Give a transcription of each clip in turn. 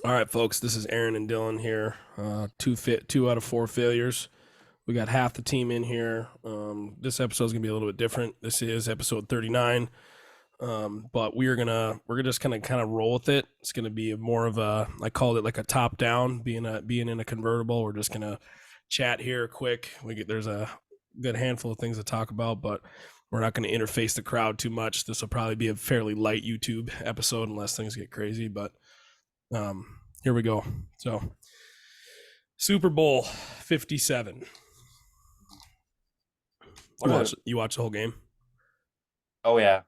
All right, folks, this is Aaron and Dylan here. Two out of four failures. We got half the team in here. This episode is gonna be a little bit different. This is episode 39. But we're just gonna kind of roll with it. It's gonna be more of a, I called it like a top down, being in a convertible. We're just gonna chat here quick. There's a good handful of things to talk about, but we're not going to interface the crowd too much. This will probably be a fairly light YouTube episode unless things get crazy. But here we go. So, Super Bowl 57. You watched the whole game? Oh yeah.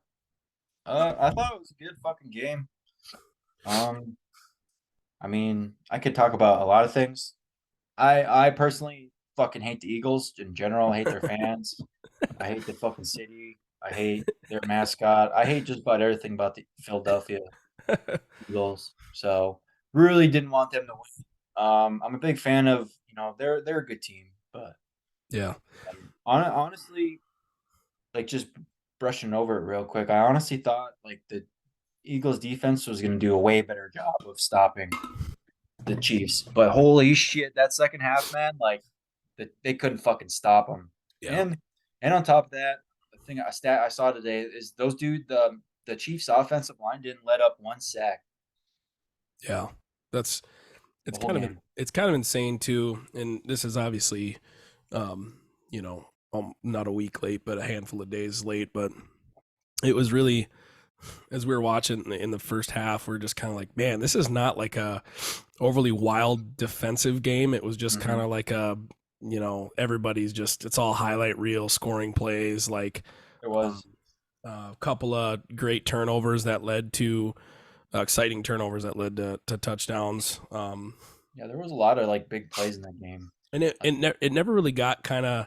I thought it was a good fucking game. Um, I mean, I could talk about a lot of things. I personally fucking hate the Eagles in general. I hate their fans. I hate the fucking city. I hate their mascot. I hate just about everything about the Philadelphia Eagles. So really didn't want them to win. I'm a big fan of they're a good team, but Yeah. honestly, like just brushing over it real quick, I honestly thought like the Eagles defense was going to do a way better job of stopping the Chiefs. But holy shit, that second half, man, like they couldn't fucking stop them. Yeah. And on top of that, the thing a stat I saw today is the Chiefs offensive line didn't let up one sack Yeah. That's the it's whole kind of game. it's kind of insane too, and this is obviously you know, not a week late, but a handful of days late, but it was really, as we were watching in the first half, we're just kind of like, man, this is not like a overly wild defensive game. It was just kind Mm-hmm. of like everybody's just, it's all highlight reel scoring plays, like There um, was a couple of great turnovers that led to exciting turnovers that led to touchdowns. yeah, there was a lot of like big plays in that game. And it never really got kind of,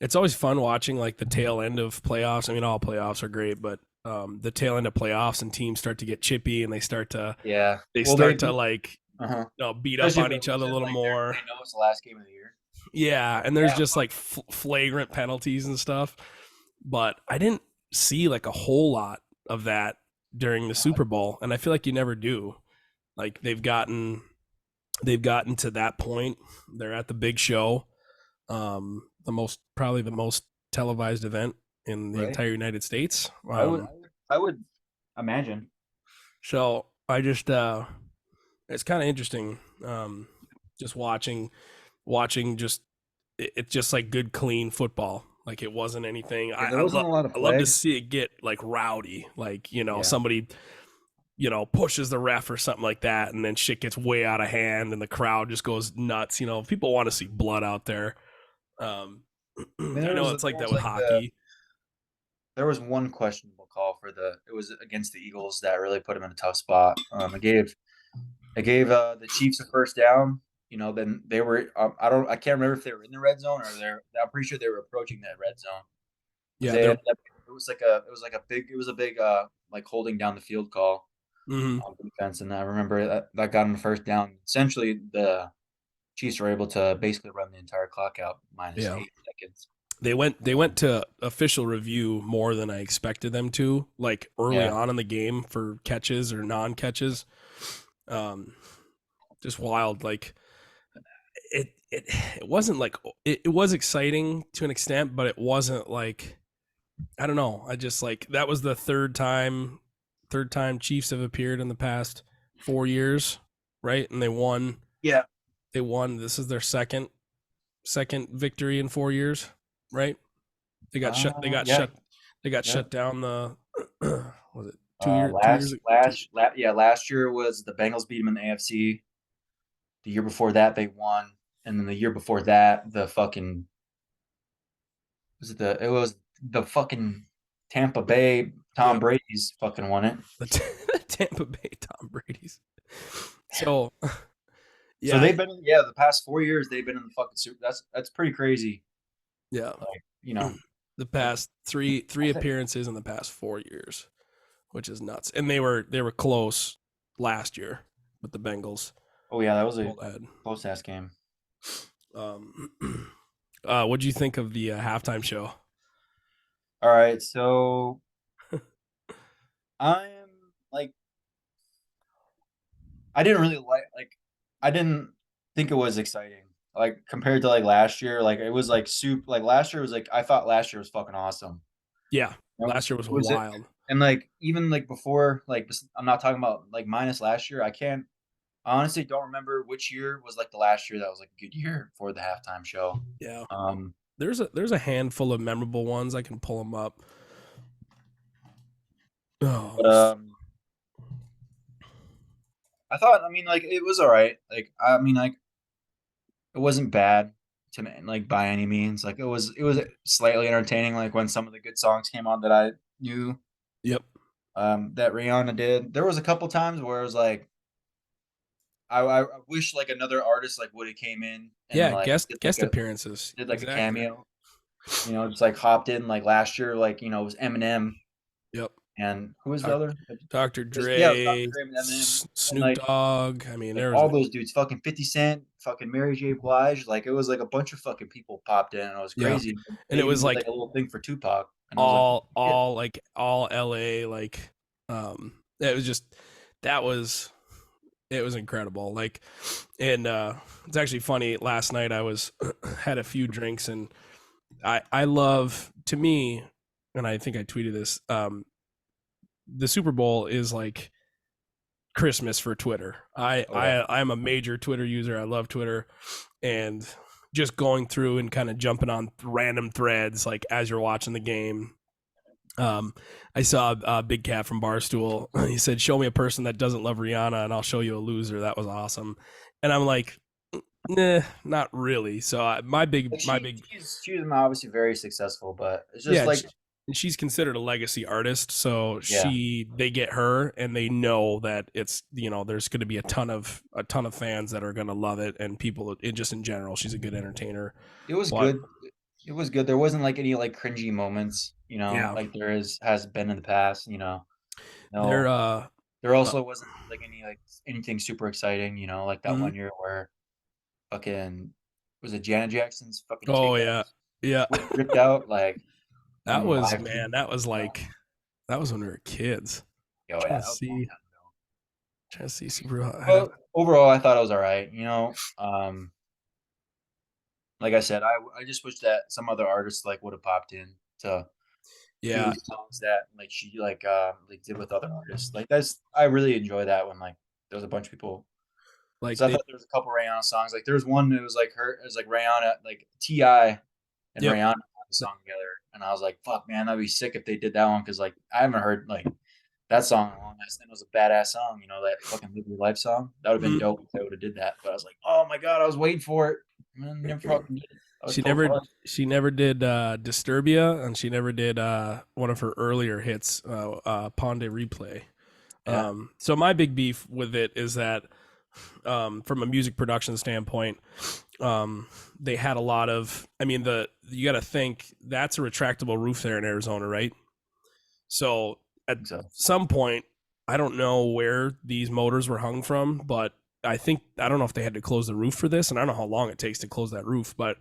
it's always fun watching like the tail end of playoffs. I mean, all playoffs are great, but the tail end of playoffs and teams start to get chippy and Yeah. they Well, start to like uh-huh. beat up Especially if on they're each other a losing, little like more. they know it's the last game of the year. Yeah, and there's Yeah. just like flagrant penalties and stuff. But I didn't see like a whole lot of that during the Super Bowl, and I feel like you never do. Like they've gotten to that point. They're at the big show, probably the most televised event in the Right. entire United States. I would imagine. So I just it's kind of interesting, just watching just it's just like good clean football. Like it wasn't anything. Yeah, there wasn't a lot of I love to flags. see it get like rowdy, like Yeah. somebody pushes the ref or something like that, and then shit gets way out of hand, and the crowd just goes nuts. People want to see blood out there. Um, I mean, I know it's like that with hockey. there was one questionable call for it was against the Eagles that really put him in a tough spot. I gave the Chiefs a first down. Then they were I can't remember if they were in the red zone or I'm pretty sure they were approaching that red zone because Yeah, they they're. ended up, it was a big like holding down the field call Mhm. on defense, and I remember that got them the first down. Essentially, the Chiefs were able to basically run the entire clock out minus Yeah, 8 seconds. they went to official review more than I expected them to, like early Yeah. on in the game for catches or non catches. Um, just wild. Like it wasn't like it was exciting to an extent, but it wasn't like, I don't know. I just like, that was the third time Chiefs have appeared in the past 4 years, right? And Yeah. they won. This is their second victory in 4 years, right? They got shut. They got Yeah. shut. They got Yeah. shut down. The was it 2 years? 2 years. Last year was the Bengals beat them in the AFC. The year before that, they won, and then the year before that, the fucking it was the fucking Tampa Bay Tom Yep. Brady's fucking won it. The Tampa Bay Tom Brady's. So So yeah, the past 4 years they've been in the fucking Super. That's pretty crazy. yeah. Like you know, The like past three I think, appearances in the past 4 years, which is nuts. And they were close last year with the Bengals. oh yeah, that was a Pulled ahead. close ass game. Um, what do you think of the halftime show? All right, so I'm like I didn't really like I didn't think it was exciting. Like compared to like last year, like it was like soup. Like last year was like I thought last year was fucking awesome. Yeah, You know? last year was Was it? wild. And like even like before, like I'm not talking about like minus last year. I honestly don't remember which year was like the last year that was like a good year for the halftime show. Yeah, Um, there's a handful of memorable ones. I can pull them up. but Oh, I thought, I mean, like it was all right. Like I mean, like it wasn't bad to me, like by any means. Like it was slightly entertaining. Like when some of the good songs came on that I knew yep. that Rihanna did. There was a couple times where it was like I wish like another artist like would have came in and Yeah, like guest appearances. did like a Exactly. cameo. You know, just like hopped in like last year. Like it was Eminem Yep. and who was the Doc, other? Dr. Yeah, it was Dr. Dre, Dre and Eminem and Snoop Dogg. I mean, like there was all those dudes, fucking 50 Cent, fucking Mary J. Blige. Like it was like a bunch of fucking people popped in and it was yeah, crazy. and They it even was did like like a little thing for Tupac. And I was like, all yeah, all like all LA like it was just that was it was incredible. Like and it's actually funny, last night I was had a few drinks and I love, to me, and I think I tweeted this, the Super Bowl is like Christmas for Twitter. oh yeah, I'm a major Twitter user. I love Twitter, and just going through and kind of jumping on random threads like as you're watching the game. Um, I saw Big Cat from Barstool. He said, "Show me a person that doesn't love Rihanna, and I'll show you a loser." That was awesome, and I'm like, "Nah, not really." So like my big she's obviously very successful, but it's just yeah, like and she's considered a legacy artist, so yeah, they get her and they know that it's, there's going to be a ton of fans that are going to love it, and people just in general, she's a good entertainer. it was But good. It was good. There wasn't like any like cringy moments, yeah, like there has been in the past. they're No, there uh also wasn't like anything super exciting. Like that mhm. one year where fucking was it Janet Jackson's fucking Oh titty yeah, was yeah. ripped out like That on was, live man, TV. that was You know, like that was when we were kids. oh Trying yeah, to that was a long see time ago. trying to see super But overall, I thought it was all right. Like I said, I just wish that some other artists like would have popped in to do yeah, songs that like she like did with other artists. Like that's I really enjoy that when like there was a bunch of people. like So I they thought there was a couple Rihanna songs. Like there was one that was like her, it was like Rihanna, like Ti and yep. Rihanna had a song together, and I was like, "Fuck, man, that'd be sick if they did that one." Because like I haven't heard like that song in a long time. It was a badass song, that fucking "Live Your Life" song. That would have been Mhm. dope if they would have did that. But I was like, "Oh my god, I was waiting for it, and never fucking did it." I was She so never far. she never did Disturbia, and she never did one of her earlier hits, Pond de Replay. Yeah, So my big beef with it is that, from a music production standpoint, they had a lot of. I mean, you got to think that's a retractable roof there in Arizona, right? So at so some point, I don't know where these motors were hung from, but I don't know if they had to close the roof for this, and I don't know how long it takes to close that roof, but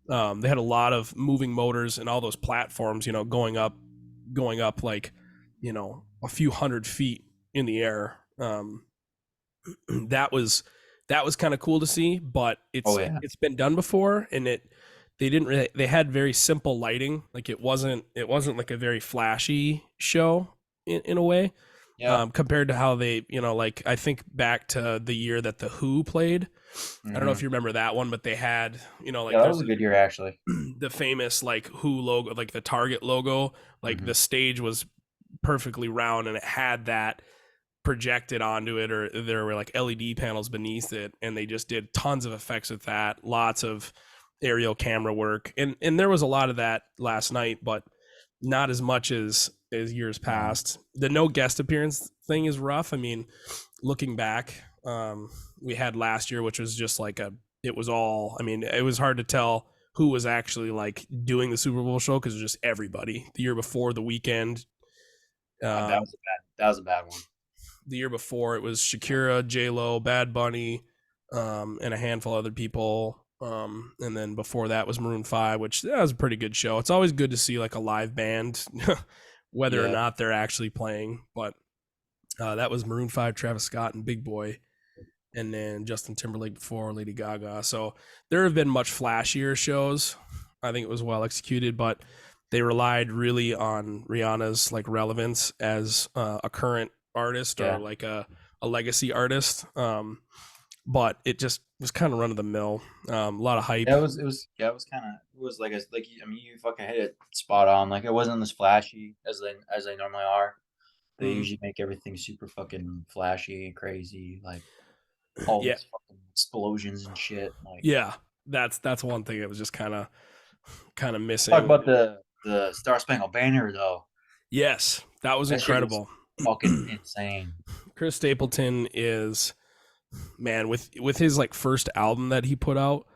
they had a lot of moving motors and all those platforms, going up like, a few 100 feet in the air. That was kind of cool to see, but oh yeah, it's been done before, and they had very simple lighting. Like it wasn't like a very flashy show in a way, yeah, compared to how they, like I think back to the year that the Who played. I don't know if hmm you remember that one, but they had, yeah. like That there's was a good year actually. the famous like Who logo, like the Target logo, like Hmm the stage was perfectly round and it had that projected onto it, or there were like LED panels beneath it, and they just did tons of effects with that, lots of aerial camera work, and there was a lot of that last night, but not as much as years No, past. The no guest appearance thing is rough. I mean, looking back, we had last year, which was just like it was all, I mean, it was hard to tell who was actually like doing the Super Bowl show because it was just everybody. The year before, the weekend, um, that was a bad one. the year before it was Shakira, J Lo, Bad Bunny, and a handful of other people. And then before that was Maroon 5, which that was a pretty good show. It's always good to see like a live band, whether or Yeah, not they're actually playing. But that was Maroon 5, Travis Scott, and Big Boy. and then Justin Timberlake before Lady Gaga. So there have been much flashier shows. I think it was well executed, but they relied really on Rihanna's like relevance as a current artist or Yeah. like a legacy artist. But it just was kind of run of the mill. A lot of hype. Yeah, it was kind of, it was like, I mean, you fucking hit it spot on. Like, it wasn't as flashy as they normally are. They Mm, usually make everything super fucking flashy and crazy, like all yeah, these fucking explosions and shit. Like, yeah. That's one thing that was just kind of talk missing. about the Star Spangled Banner though. Yes, that was That shit was incredible. fucking insane. Chris Stapleton is, man, with his like first album that he put out.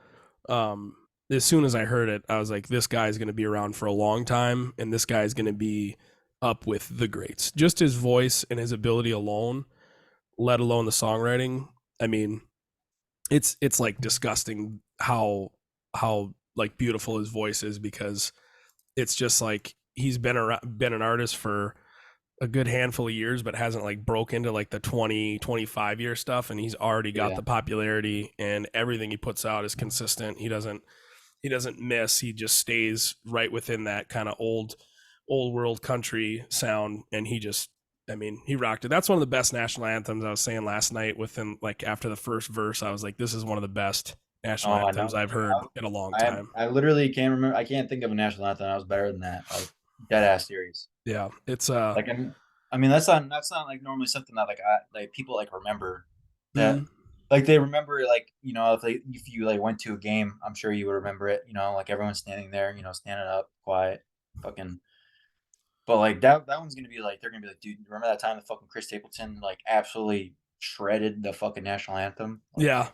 Um, as soon as I heard it, I was like, this guy's going to be around for a long time, and this guy's going to be up with the greats. Just his voice and his ability alone, let alone the songwriting. I mean, it's like disgusting how like beautiful his voice is, because it's just like he's been an artist for a good handful of years, but hasn't like broke into like the 20-25 year stuff, and he's already got Yeah. the popularity, and everything he puts out is consistent. He doesn't miss. He just stays right within that kind of old world country sound, and I mean, he rocked it. That's one of the best national anthems. I was saying last night within like after the first verse, I was like, this is one of the best national Oh, I know. anthems I've heard in a long time. I literally can't remember. I can't think of a national anthem that was better than that. Like, dead ass serious. Yeah, it's Like, I mean, that's not like normally something that like people like remember, that mm, like they remember, like, if you like went to a game, I'm sure you would remember it. Like everyone's standing there, standing up, quiet, fucking. But like that one's gonna be like, they're gonna be like, dude, remember that time that fucking Chris Stapleton like absolutely shredded the fucking national anthem? Like, yeah.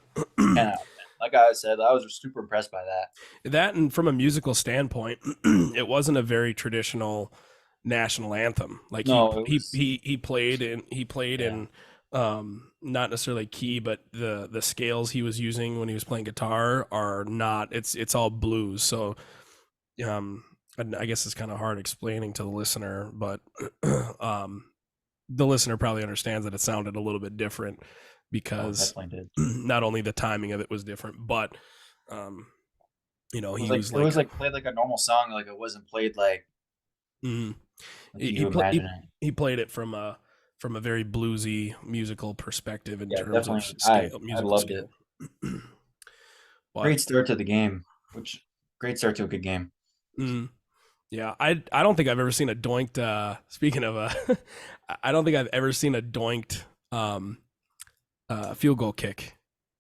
10 out of 10. Like I said, I was super impressed by that. That, and from a musical standpoint, it wasn't a very traditional national anthem. Like he No, it he was, he he played yeah, in not necessarily key, but the scales he was using when he was playing guitar are not. It's all blues. So um I guess it's kind of hard explaining to the listener, but um the listener probably understands that it sounded a little bit different, oh, because definitely did. not only the timing of it was different, but um he was It like, was like played like a normal song, like it wasn't played mm, like he you imagine it. he played it from a very bluesy musical perspective in Yeah, terms of definitely. scale, I musical loved it. scale. But Great start to the game, which great start to a good game. mm, yeah, I don't think I've ever seen a doinked. Speaking of I don't think I've ever seen a doinked um, field goal kick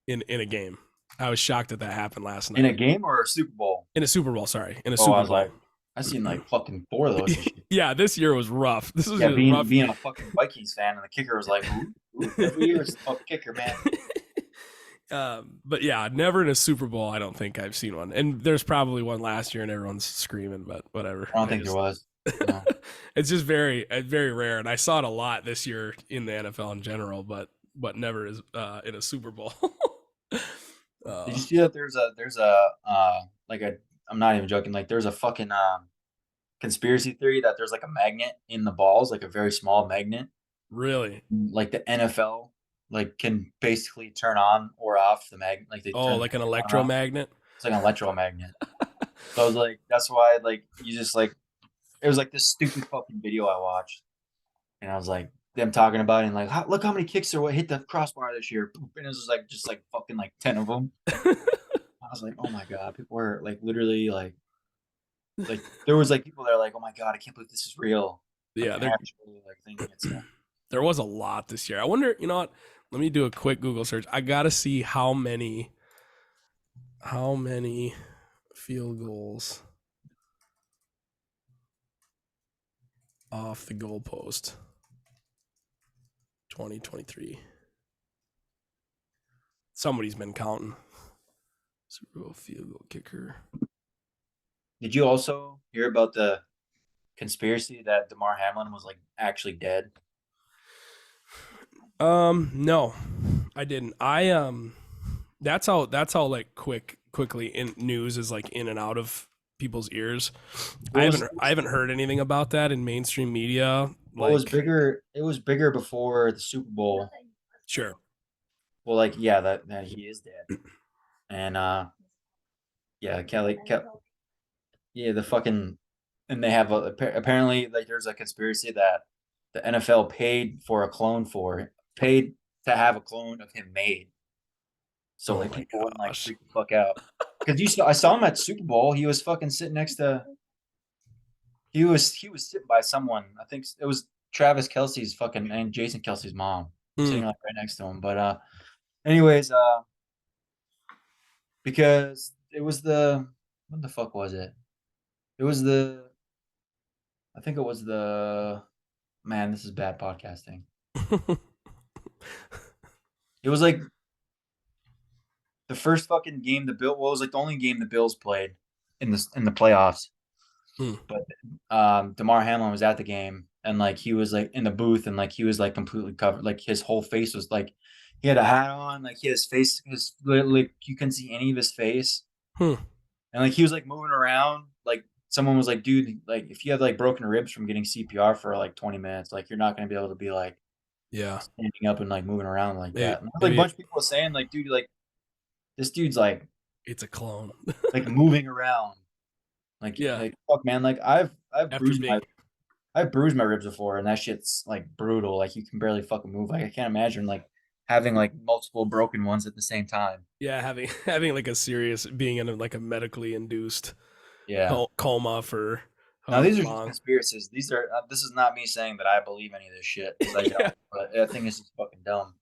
in a game. I was shocked that that happened last In a night game or a Super Bowl? in a Super Bowl. Sorry, in a Oh, I Super was like, Bowl. I seen like fucking four of those this year. Yeah, this year was rough. This was Yeah, just rough. being a fucking Vikings fan, and the kicker was like, ooh, ooh, every year it's the fucking kicker, man. But yeah, never in a Super Bowl. I don't think I've seen one. And there's probably one last year, and everyone's screaming. But whatever. I don't I think there just was. No. it's just very rare, and I saw it a lot this year in the NFL in general, but never is in a Super Bowl. Did uh, you see that there's a like a, I'm not even joking, like there's a fucking conspiracy theory that there's like a magnet in the balls, like a very small magnet, really? like the NFL like can basically turn on or off the magnet, like they Oh, turn the like an magnet on or off. electromagnet? It's like an electromagnet. So I was like, that's why, like, you just like, it was like this stupid fucking video I watched, and I was like, them talking about it, and like, look how many kicks are what hit the crossbar this year, and it was just like fucking like 10 of them. I was like, oh my god, people were like literally like there was like people that are like, oh my god, I can't believe this is real, like Yeah, actually like thinking it's there was a lot this year. I wonder. You know what? Let me do a quick Google search. I gotta see how many field goals off the goalpost 2023. Somebody's been counting. Super Bowl field goal kicker. Did you also hear about the conspiracy that Damar Hamlin was like actually dead? No, I didn't. That's how like quickly in news is like in and out of people's ears. What was I haven't heard anything about that in mainstream media. what was Like, bigger? It was bigger before the Super Bowl. sure, Well, like yeah, that he is dead, and yeah, yeah, the fucking, and they have apparently like there's a conspiracy that the NFL paid to have a clone of him made, so Oh like my people wouldn't like gosh. freak the fuck out. Because I saw him at Super Bowl. He was fucking sitting next to he was sitting by someone. I think it was Travis Kelsey's fucking and Jason Kelsey's mom Mm. sitting like right next to him. But anyways, because it was the what the fuck was it? It was the I think it was the man. This is bad podcasting. It was like the first fucking game the Bill. Well, it was like the only game the Bills played in the playoffs. Mm. But Damar Hamlin was at the game, and like he was like in the booth, and like he was like completely covered. Like his whole face was like he had a hat on. Like his face, his literally you couldn't see any of his face, Hmm. and like he was like moving around. Like someone was like, dude, like if you have like broken ribs from getting CPR for like 20 minutes, like you're not gonna be able to be like Yeah. standing up and like moving around like Maybe that. And like a maybe bunch of people were saying like, dude, like this dude's like it's a clone. moving around. Yeah. Like fuck man, like After being I've bruised my ribs before and that shit's like brutal. Like you can barely fucking move. Like I can't imagine like having like multiple broken ones at the same time. yeah, having like a serious being in like a medically induced Yeah. coma for Now however these are just long. conspiracies. These are this is not me saying that I believe any of this shit because I Yeah. don't. But I think it's just fucking dumb.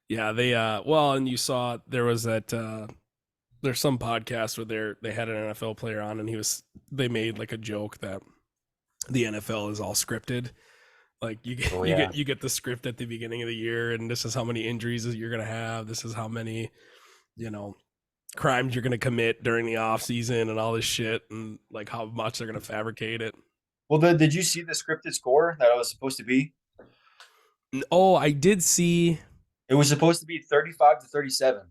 Yeah, they well, and you saw there was that there's some podcast where they had an NFL player on and they made like a joke that the NFL is all scripted. Like Oh yeah. you get the script at the beginning of the year and this is how many injuries you're going to have, this is how many, you know, crimes you're going to commit during the off season and all this shit and like how much they're going to fabricate it. Well, did you see the scripted score that it was supposed to be? Oh, I did see It was supposed to be 35-37.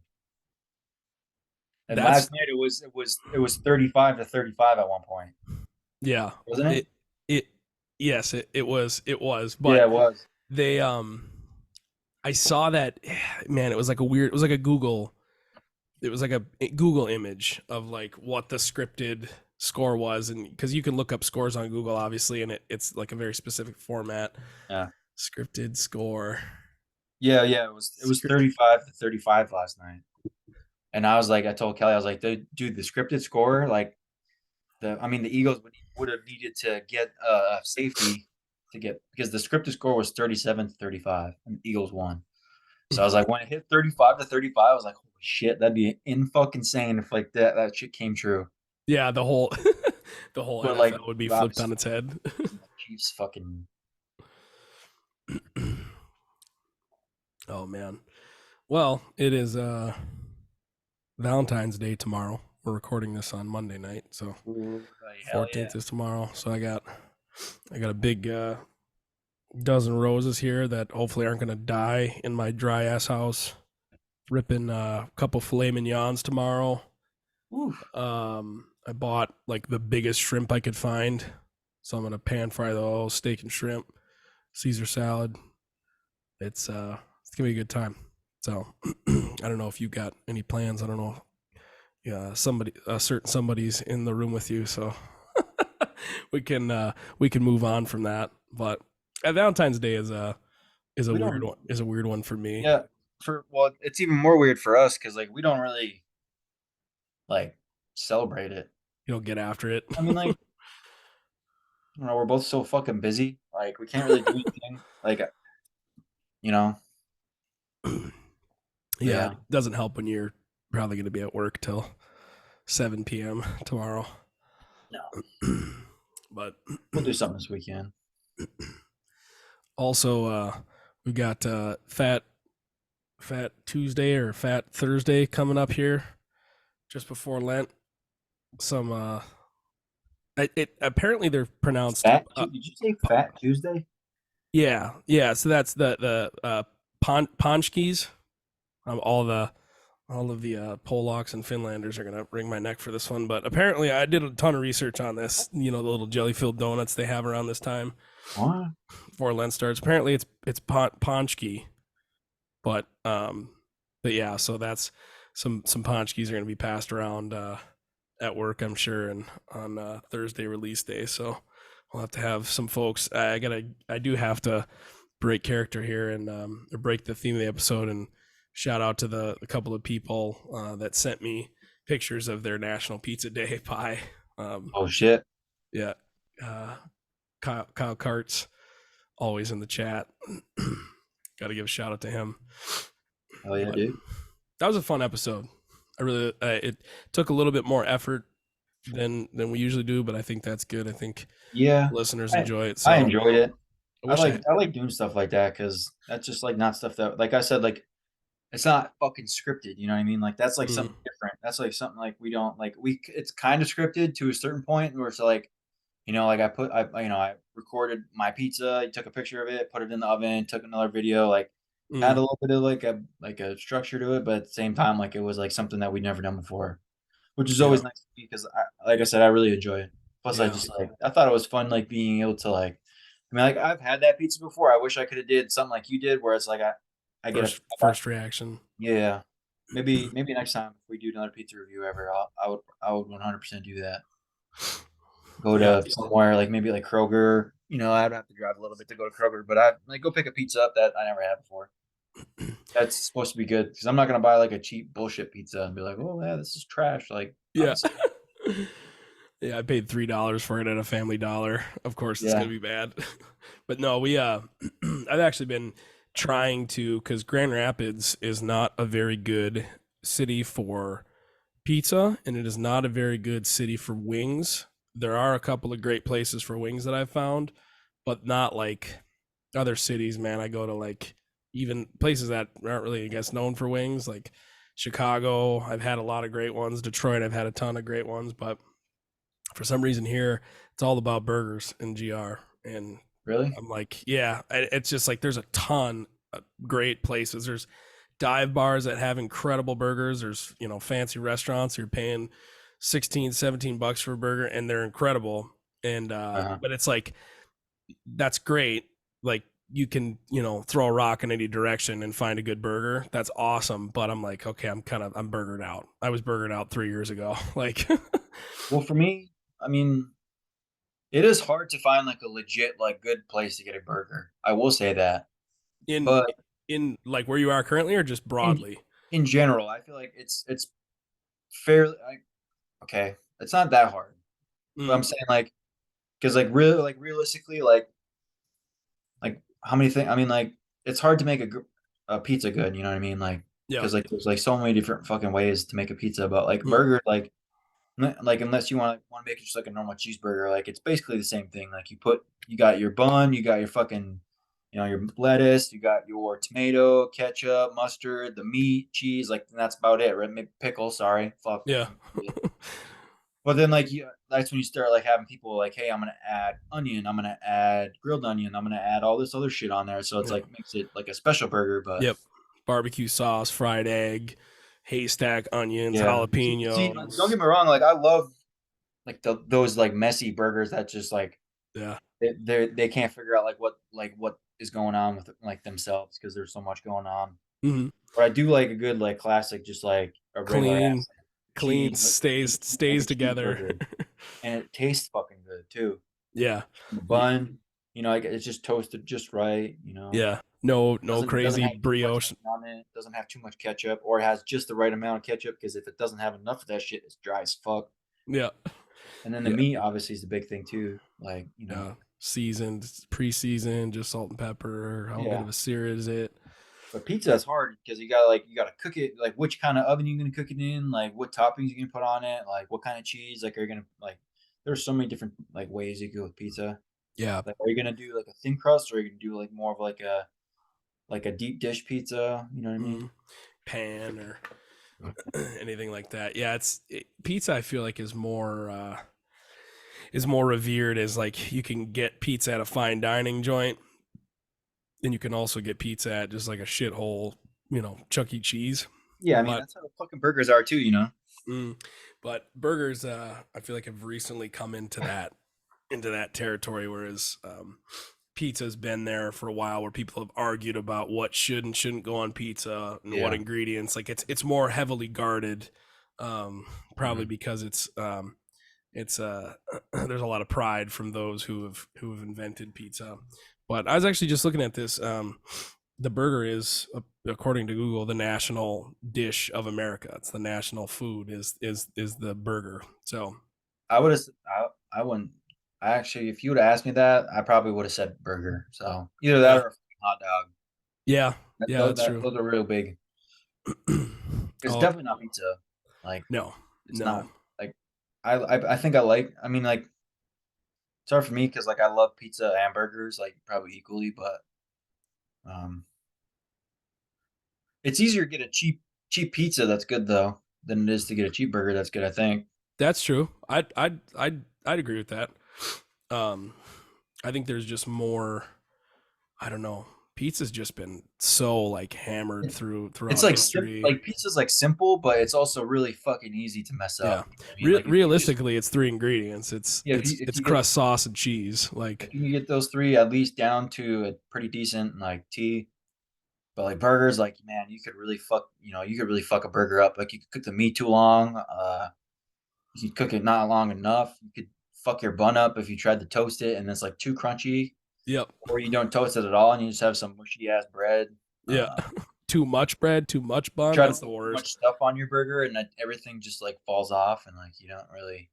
And that's last night it was 35-35 at one point, yeah. wasn't it? It yes, it was, Yeah, but it was. they I saw that man, it was like a Google it was like a Google image of like what the scripted score was and because you can look up scores on Google obviously and it's like a very specific format. Yeah. Scripted score. Yeah, yeah, it was 35-35 last night. And I was like, I told Kelly, I was like, dude, the scripted score, like I mean, the Eagles would have needed to get a safety to get because the scripted score was 37-35 and the Eagles won. So I was like, when it hit 35-35, I was like, holy shit, that'd be in fucking insane if like that shit came true. Yeah, the whole the whole But like NFL would be flipped on obviously its head. Chiefs fucking Oh man. Well, it is Valentine's Day tomorrow. We're recording this on Monday night, so hell yeah. 14th is tomorrow. So I got a big dozen roses here that hopefully aren't going to die in my dry ass house. Ripping a couple filet mignons tomorrow. Oof. I bought like the biggest shrimp I could find, so I'm gonna pan fry the whole steak and shrimp, Caesar salad. It's gonna be a good time. So I don't know if you got any plans. I don't know. Yeah, somebody, certain somebody's in the room with you, so we can move on from that. But Valentine's Day is a We weird don't one. Is a weird one for me. yeah, for well, it's even more weird for us because like we don't really like celebrate it. You don't get after it. I mean, like, you know, we're both so fucking busy. Like, we can't really do anything. Like, you know, but Yeah, yeah, it doesn't help when you're probably going to be at work till 7 p.m. tomorrow. no, But we'll do something this weekend. also, we got Fat Tuesday or Fat Thursday coming up here just before Lent. Some it apparently they're pronounced Did you say Fat Tuesday? yeah. So that's the Paczkis. All of the Polacks and Finlanders are gonna wring my neck for this one, but apparently I did a ton of research on this. You know, the little jelly-filled donuts they have around this time What? before Lent starts. Apparently, it's Paczki. But yeah, so that's some paczkis are going to be passed around at work, I'm sure, and on Thursday release day. So we'll have to have some folks. I do have to break character here and or break the theme of the episode and shout out to the couple of people that sent me pictures of their National Pizza Day pie. Oh shit. Yeah, uh, Kyle Karts always in the chat. Got to give a shout out to him. Oh yeah, But dude. that was a fun episode. I really it took a little bit more effort than we usually do, but I think that's good. I think Yeah. listeners I enjoy it. I So enjoyed it. I wish I I like doing stuff like that because that's just like not stuff that, like I said, like it's not fucking scripted. You know what I mean? Like that's like mm, something different. That's like something like we don't like we. It's kind of scripted to a certain point where it's like, like I recorded my pizza, I took a picture of it, put it in the oven, took another video, like had mm, a little bit of like a structure to it, but at the same time, like it was like something that we'd never done before, which is yeah, always nice to me because like I said, I really enjoy it. Plus, I yeah. just like I thought it was fun, like being able to like, I mean, like I've had that pizza before. I wish I could have did something like you did, where it's like I get a First reaction. yeah. Maybe next time if we do another pizza review ever, I would 100% do that. Go Yeah, to somewhere like maybe like Kroger. I'd have to drive a little bit to go to Kroger, but I like go pick a pizza up that I never had before. That's supposed to be good because I'm not gonna buy like a cheap bullshit pizza and be like, oh yeah, this is trash. Like yeah. obviously, Yeah, I paid $3 for it at a Family Dollar. Of course, it's yeah. gonna be bad. But no, we I've actually been trying to because Grand Rapids is not a very good city for pizza, and it is not a very good city for wings. There are a couple of great places for wings that I've found, but not like other cities, man. I go to like even places that aren't really, I guess, known for wings, like Chicago. I've had a lot of great ones. Detroit, I've had a ton of great ones, but for some reason here, it's all about burgers in GR. And Really? I'm like, yeah, it's just like there's a ton of great places. There's dive bars that have incredible burgers. There's, fancy restaurants. You're paying 16, $17 for a burger and they're incredible. And, Uh-huh. but it's like, that's great. Like, you can, throw a rock in any direction and find a good burger. That's awesome. But I'm like, okay, I'm burgered out. I was burgered out 3 years ago. Like, Well, for me, I mean, it is hard to find like a legit like good place to get a burger. I will say that, in, but in like where you are currently or just in broadly? in general, I feel like it's fairly okay. It's not that hard, but I'm Mm, saying like because like really like realistically like how many things? I mean like it's hard to make a pizza good. You know what I mean? Like yeah. because like there's like so many different fucking ways to make a pizza, but like Mm, burger like unless you want to make it just like a normal cheeseburger, like it's basically the same thing. Like you got your bun, you got your fucking your lettuce, you got your tomato, ketchup, mustard, the meat, cheese, like and that's about it, right? Maybe pickle, sorry, fuck. yeah. But then like that's when you start like having people like, hey, I'm gonna add onion, I'm gonna add grilled onion, I'm gonna add all this other shit on there, so it's Yeah. like makes it like a special burger, but Yep. Barbecue sauce, fried egg, haystack onions, yeah. See, like, don't jalapenos. get me wrong, like I love like those like messy burgers that just like Yeah. they can't figure out like what is going on with like themselves because there's so much going on. Hmm. But I do like a good like classic, just like a regular Clean, ass clean cheese, like a stays together. cheeseburger, and it tastes fucking good too. Yeah. The Y- bun, like it's just toasted just right. Yeah. No Doesn't crazy have too much brioche. on it. Doesn't have too much ketchup, or it has just the right amount of ketchup. Because if it doesn't have enough of that shit, it's dry as fuck. Yeah. And then the Yeah. meat obviously is the big thing too. Like Yeah. Seasoned, pre-seasoned, just salt and pepper. How good yeah. of a sear is it? But pizza is hard because you gotta cook it like which kind of oven you gonna cook it in, like what toppings you gonna put on it, like what kind of cheese, like are you gonna like there's so many different like ways you go with pizza. Yeah. Like are you gonna do like a thin crust or are you gonna do like more of like a deep dish pizza? You know what I mean? Mm, pan or anything like that. Yeah, pizza. I feel like is more revered as like you can get pizza at a fine dining joint, and you can also get pizza at just like a shithole, Chuck E. Cheese. Yeah, I mean But that's how the fucking burgers are too. mm, but burgers, I feel like have recently come into that territory. Whereas pizza's been there for a while, where people have argued about what should and shouldn't go on pizza and what Yeah. ingredients. Like it's more heavily guarded, probably Hmm. because it's there's a lot of pride from those who have invented pizza. But I was actually just looking at this. The burger is, according to Google, the national dish of America. It's the national food is the burger. So I would have. I wouldn't. I actually, if you would have asked me that, I probably would have said burger. So either that yeah, or a hot dog. yeah, yeah, that's true. Those are real big. It's Oh definitely not pizza. Like no, it's not. no, Like I think I like. I mean, like it's hard for me because like I love pizza and burgers like probably equally, but um, it's easier to get a cheap pizza that's good though than it is to get a cheap burger that's good. I think. that's true. I'd agree with that. Um, I think there's just more. I don't know. Pizza's just been so like hammered It's throughout like history. like pizza's like simple, but it's also really fucking easy to mess Yeah, up. You know what I mean, like if you just realistically, it's three ingredients. yeah, if It's you get crust, sauce, and cheese. Like, if you can get those three at least down to a pretty decent like T, but like burgers, like man, you could really fuck you could really fuck a burger up. Like you could cook the meat too long. You could cook it not long enough. You could fuck your bun up if you tried to toast it and it's like too crunchy, yep, or you don't toast it at all and you just have some mushy ass bread. yeah. Too much bread, too much bun. Try to That's the put too much worst. stuff on your burger and then everything just like falls off and like you don't really,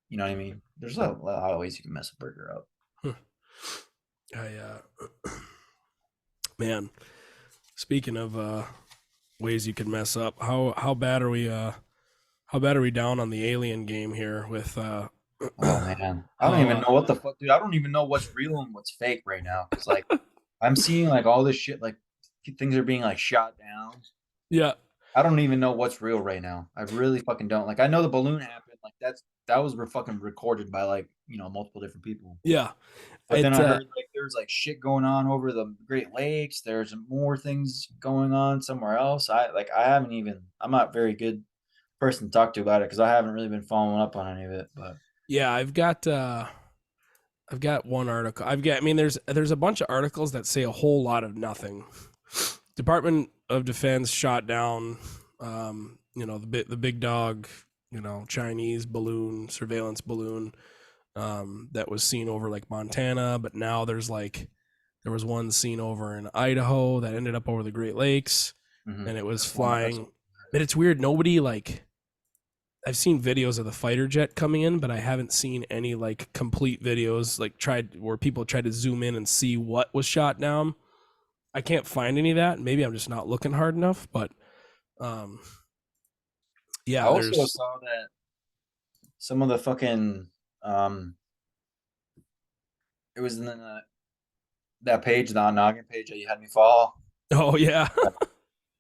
you know what I mean? There's a lot of ways you can mess a burger up. I man. Speaking of ways you can mess up, how bad are we down on the alien game here with Oh man, I don't how even know what the fuck, dude. I don't even know what's real and what's fake right now. Cause like I'm seeing like all this shit, like things are being like shot down. yeah, I don't even know what's real right now. I really fucking don't. Like I know the balloon happened. Like that was fucking recorded by like multiple different people. yeah. But then It I heard like there's like shit going on over the Great Lakes. There's more things going on somewhere else. I haven't even. I'm not very good person to talk to about it because I haven't really been following up on any of it. But yeah, I've got one article. I mean there's a bunch of articles that say a whole lot of nothing. Department of Defense shot down the big dog, Chinese balloon, surveillance balloon that was seen over like Montana, but now there was one seen over in Idaho that ended up over the Great Lakes, mhm. and it was That's flying. But it's weird. Nobody like I've seen videos of the fighter jet coming in, but I haven't seen any like complete videos like tried where people tried to zoom in and see what was shot down. I can't find any of that. Maybe I'm just not looking hard enough, but um, I yeah, also there's saw that some of the fucking um, it was in that page, the Noggin page that you had me follow. oh yeah,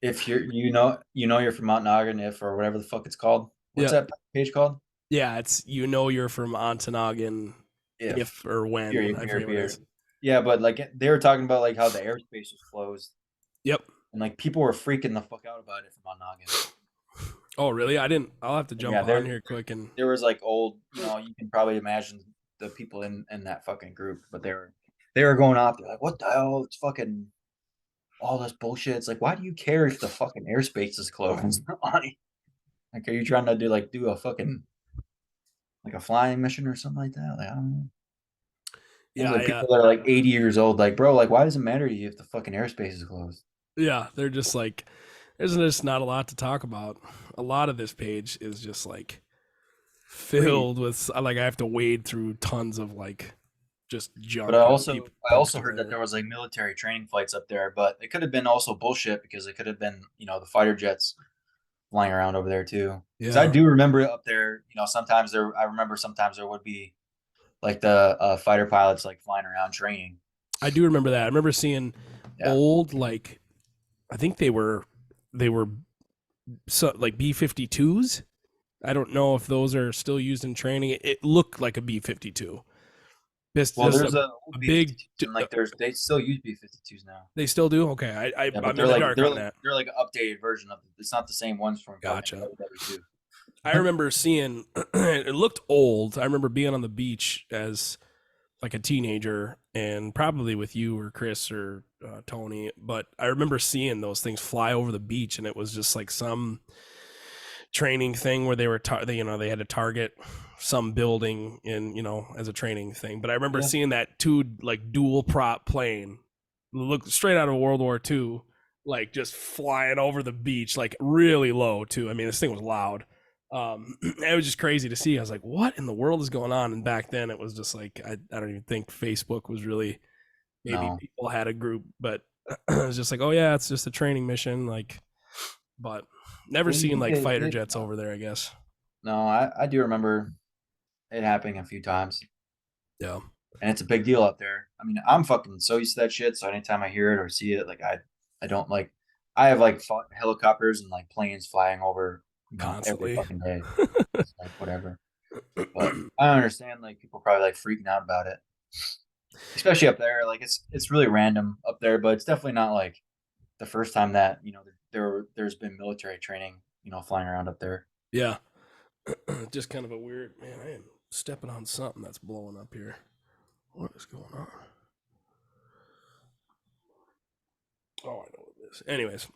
If you're from Mount Noggin, if or whatever the fuck it's called. What's yeah, that page called? yeah. It's you're from Ontonagon, If if or when period I period forget what it period. is. Yeah, but like they were talking about like how the airspace was closed Yep. and like people were freaking the fuck out about it from Mount Noggin. Oh really? I didn't. I'll have to And jump yeah, on here quick and there was like old, you can probably imagine the people in that fucking group, but they were going off. They're like, what the hell? It's fucking all this bullshit. It's like, why do you care if the fucking airspace is closed? Like, are you trying to do a fucking like a flying mission or something like that? Like, I don't know. There's yeah, like people that are like 80 years old, like, bro, like, why does it matter to you if the fucking airspace is closed? yeah. They're just like there's just not a lot to talk about. A lot of this page is just like Agreed. filled with like I have to wade through tons of like just But I junk that also people I post also over heard that there. there was like military training flights up there, but it could have been also bullshit because it could have been, the fighter jets flying around over there too. Because I Yeah, do remember up there, sometimes I remember sometimes there would be like the fighter pilots like flying around training. I do remember that. I remember seeing Yeah. old like I think they were so, like B-52s. I don't know if those are still used in training. It looked like a B-52. Well, Just there's a a old big. B-52s and like they still use B-52s now. They still do. Okay, Yeah, but I'm in the dark on that. they're like an updated version of it. It's not the same ones from fucking Gotcha. WW2. I remember seeing it looked old. I remember being on the beach as like a teenager, and probably with you or Chris or Tony. But I remember seeing those things fly over the beach, and it was just like some training thing where they were, they had to target some building in, as a training thing. But I remember Yeah. seeing that two like dual prop plane, look straight out of World War II, like just flying over the beach, like really low too. I mean, this thing was loud. It was just crazy to see. I was like, what in the world is going on? And back then it was just like, I don't even think Facebook was really, maybe No. people had a group, but it was just like, oh yeah, it's just a training mission. Like, but never Well, you seen think like they fighter did? jets over there, I guess. No, I do remember it happening a few times, Yeah, and it's a big deal up there. I mean, I'm fucking so used to that shit. So anytime I hear it or see it, like I don't like. I have like helicopters and like planes flying over, every constantly. fucking day. It's like whatever. But I understand like people probably like freaking out about it, especially up there. Like it's really random up there, but it's definitely not like the first time that there's been military training, flying around up there. Yeah, just kind of a weird, man. I am stepping on something that's blowing up here. What is going on? Oh, I know what it is. Anyways,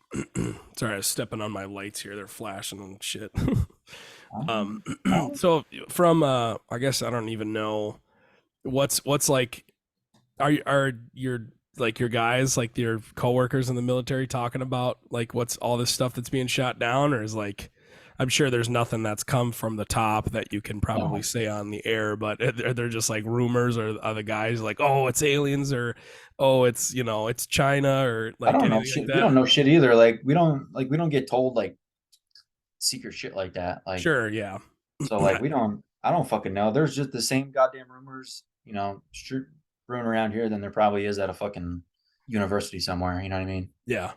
sorry, I was stepping on my lights here. They're flashing and shit. um, Oh, so from I guess I don't even know what's like. Are your like your guys, like your coworkers in the military, talking about like what's all this stuff that's being shot down, or is like, I'm sure there's nothing that's come from the top that you can probably no, say on the air, but are there just like rumors, or are the guys like, oh, it's aliens, or oh, it's it's China, or I like don't know anything like shit. We that? don't know shit either. Like we don't get told like secret shit like that. Like Sure, yeah. so like we don't. I don't fucking know. There's just the same goddamn rumors, brewing around here than there probably is at a fucking university somewhere. You know what I mean? Yeah.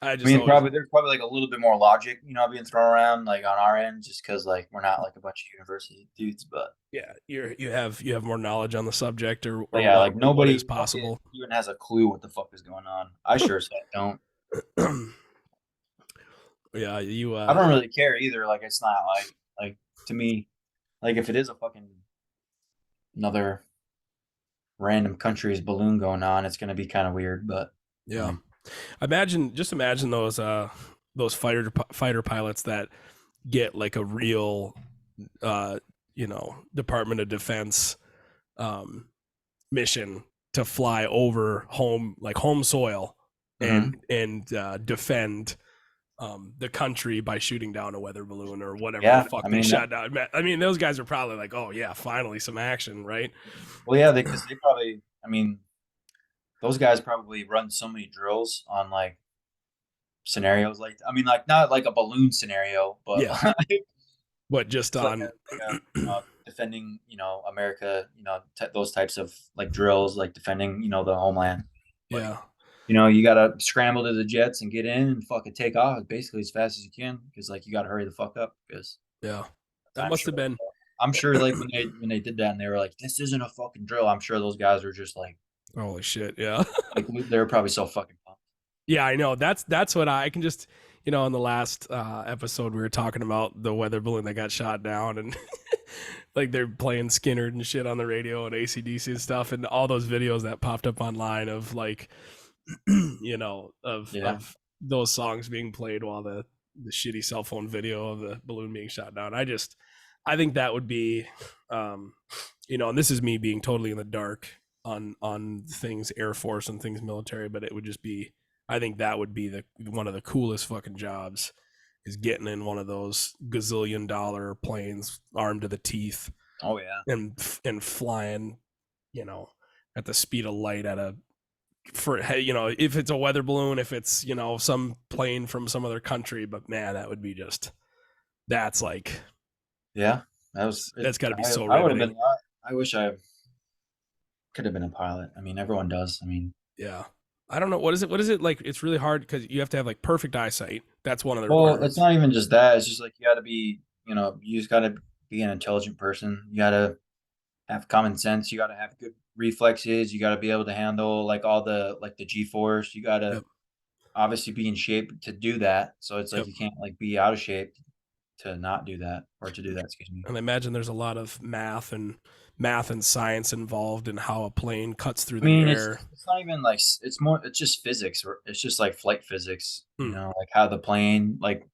I I just mean, always, probably there's probably like a little bit more logic, being thrown around like on our end, just because like we're not like a bunch of university dudes. yeah, you have more knowledge on the subject, But or yeah, what like or what is nobody fucking possible. even has a clue what the fuck is going on. I sure as heck don't. Yeah, you I don't really care either. Like it's not like to me, like if it is a fucking another random country's balloon going on, it's gonna be kind of weird. But I yeah. mean, Imagine those fighter pilots that get like a real Department of Defense um mission to fly over home soil mhm. and defend the country by shooting down a weather balloon or whatever the Yeah, fuck I they mean, shot down. I mean, those guys are probably like, oh yeah, finally some action, right? well, yeah, because they probably, I mean, those guys probably run so many drills on like scenarios like, I mean, like not like a balloon scenario, but Yeah, like, but just just like on, defending, America, those types of like drills, like defending, the homeland. Like, yeah, you gotta scramble to the jets and get in and fucking take off basically as fast as you can because like you gotta hurry the fuck up because yeah. That I'm must sure have been. I'm sure like when they did that and they were like, this isn't a fucking drill. I'm sure those guys were just Holy shit, yeah. like they were probably so fucking pumped. Yeah, I know. That's what I can just, in the last episode we were talking about the weather balloon that got shot down, and like they're playing Skinner and shit on the radio and ACDC and stuff, and all those videos that popped up online of like, of Yeah. those songs being played while the shitty cell phone video of the balloon being shot down. I think that would be, and this is me being totally in the dark on things Air Force and things military, but it would just be, I think that would be the one of the coolest fucking jobs, is getting in one of those gazillion-dollar planes armed to the teeth Oh yeah. and flying, you know, at the speed of light at a for if it's a weather balloon, if it's some plane from some other country, but man, that would be just, that's like, Yeah. That was it. that's got to be so I would have riveting. been. I wish I could have been a pilot. I mean, everyone does. I mean, Yeah. I don't know, what is it like. It's really hard because you have to have like perfect eyesight. That's one of the well, it's requirements. not even just that. It's just like you got to be. You just got to be an intelligent person. You got to have common sense. You got to have good reflexes. You got to be able to handle like all the G force. You got to Yep. obviously be in shape to do that. So it's like Yep. you can't like be out of shape to not do that or to do that. Excuse me. And I imagine there's a lot of math and science involved in how a plane cuts through I the mean, air. it's not even like it's more it's just physics. Or it's just like flight physics. You Hmm. know, like how the plane like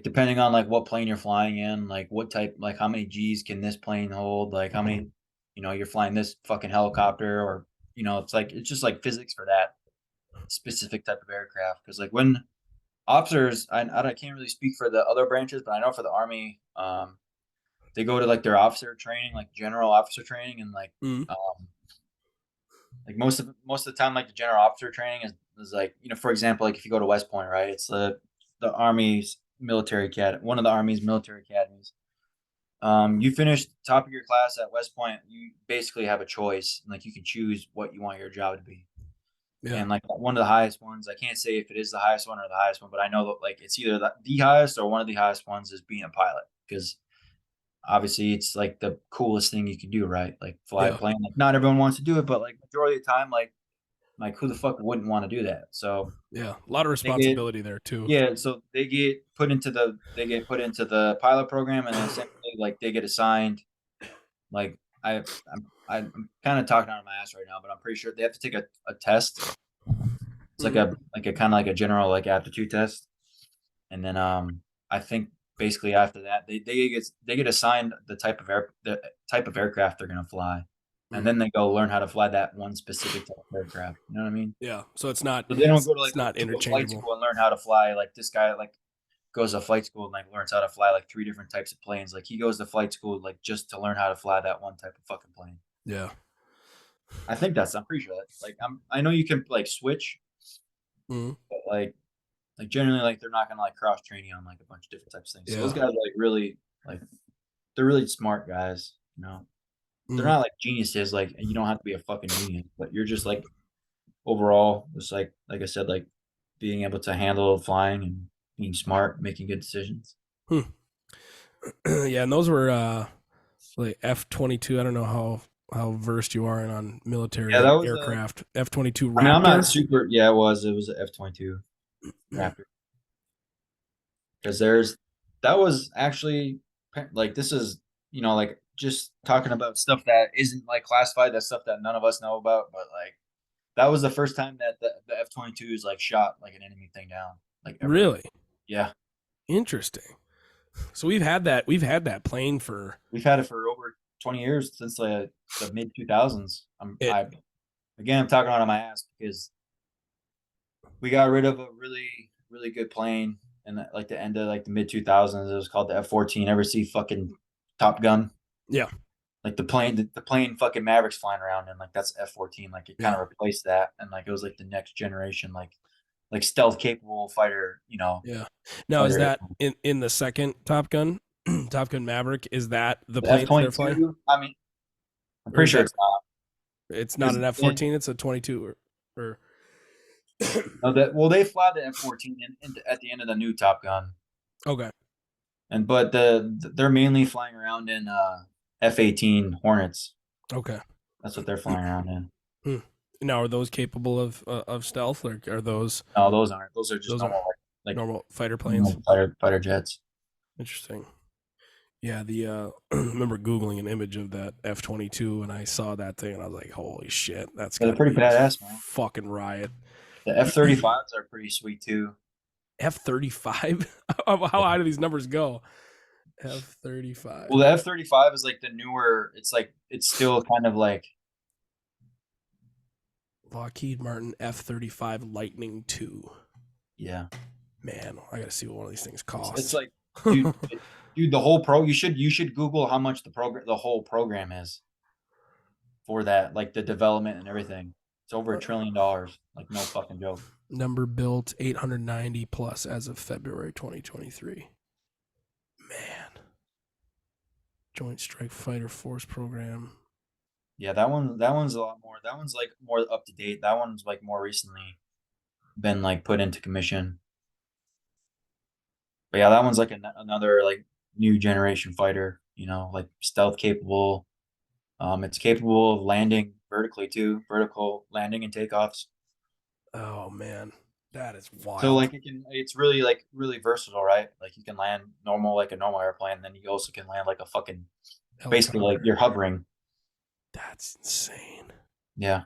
depending on like what plane you're flying in, like what type, like how many G's can this plane hold, like how many, you know, you're flying this fucking helicopter, or you know, it's just like physics for that specific type of aircraft. Because like when officers, I can't really speak for the other branches, but I know for the Army, they go to like their officer training, like general officer training, and Hmm. like most of the time, like the general officer training is like, you know, for example, like if you go to West Point, right? It's the Army's military academy, one of the Army's military academies. You finish top of your class at West Point, you basically have a choice. Like you can choose what you want your job to be. Yeah. And like one of the highest ones, I can't say if it is the highest one or the highest one, but I know that like it's either the highest or one of the highest ones is being a pilot, because obviously it's like the coolest thing you can do, right? Like fly a Yeah. plane. Like not everyone wants to do it, but like majority of the time, like who the fuck wouldn't want to do that? So Yeah. A lot of they get responsibility there too. yeah, so they get put into the pilot program, and then essentially like they get assigned like I'm kind of talking out of my ass right now, but I'm pretty sure they have to take a test. It's Hmm. like a kind of like a general like aptitude test, and then I think basically after that they get assigned the type of aircraft they're gonna fly, and Hmm. then they go learn how to fly that one specific type of aircraft. You know what I mean? Yeah. So it's not So they don't go to like it's not to a flight interchangeable. school and learn how to fly. Like this guy like goes to flight school and like learns how to fly like three different types of planes. Like he goes to flight school like just to learn how to fly that one type of fucking plane. Yeah. I'm pretty sure that like I know you can like switch, Hmm. but like generally like they're not gonna like cross train you on like a bunch of different types of things. So those Yeah. guys are like really like they're really smart guys, you know. They're Hmm. not like geniuses, like you don't have to be a fucking genius, but you're just like overall just like I said, like being able to handle flying and being smart, making good decisions. Hmm. Yeah, and those were like F-22. I don't know how versed you are in on Yeah, that military was a aircraft. F-22 I mean I'm not Raptor. super yeah, it was a F-22 Raptor. Because that was actually like this is, you know, like just talking about stuff that isn't like classified, that stuff that none of us know about, but like that was the first time that the F-22s like shot like an enemy thing down, like ever. Really Yeah, interesting. So we've had that plane for we've had it for over 20 years, since the mid 2000s. it. I'm talking out of my ass because we got rid of a really good plane in like the end of like the mid 2000s. It was called the F-14. Ever see fucking Top Gun? Yeah, Like the plane fucking Mavericks flying around, and like that's F-14. Like it kind yeah, of replaced that, and like it was like the next generation like stealth capable fighter, you know, yeah. Now is fighter. that in the second Top Gun, Top Gun Maverick? Is that the The plane that they're flying, F-22. I mean, I'm or pretty is sure that it's not it's not because an F-14? It's a 22 or no, that well they fly the F-14 at the end of the new Top Gun, okay, and but they're mainly flying around in F-18 Hornets. okay. That's what they're flying around in. Hmm. Now are those capable of stealth, or are those No, those aren't. Those are just those are normal like normal fighter planes? normal fighter jets. Interesting. Yeah, the I remember googling an image of that F-22 and I saw that thing and I was like, "Holy shit, that's Yeah, they're got to pretty be a badass, man. fucking riot." The F-35s are pretty sweet too. F-35? How high do these numbers go? F-35. Well, the F-35 is like the newer. It's like it's still kind of like Lockheed Martin F-35 Lightning II. yeah. Man, I got to see what one of these things It's costs. like dude, dude, the whole pro. You should Google how much the whole program is for that, like the development and everything. It's over $1 trillion. Like no fucking joke. Number built 890 plus as of February 2023. Man, Joint Strike Fighter Force program. Yeah, that one's a lot more. That one's like more up to date. That one's like more recently been like put into commission. But yeah, that one's like another like new generation fighter. You know, like stealth capable. It's capable of landing vertically too, vertical landing and takeoffs. Oh man. That is So wild. like it's really like really versatile, right? Like you can land normal like a normal airplane, and then you also can land like a fucking basically like Helicopter. you're hovering. That's insane. Yeah,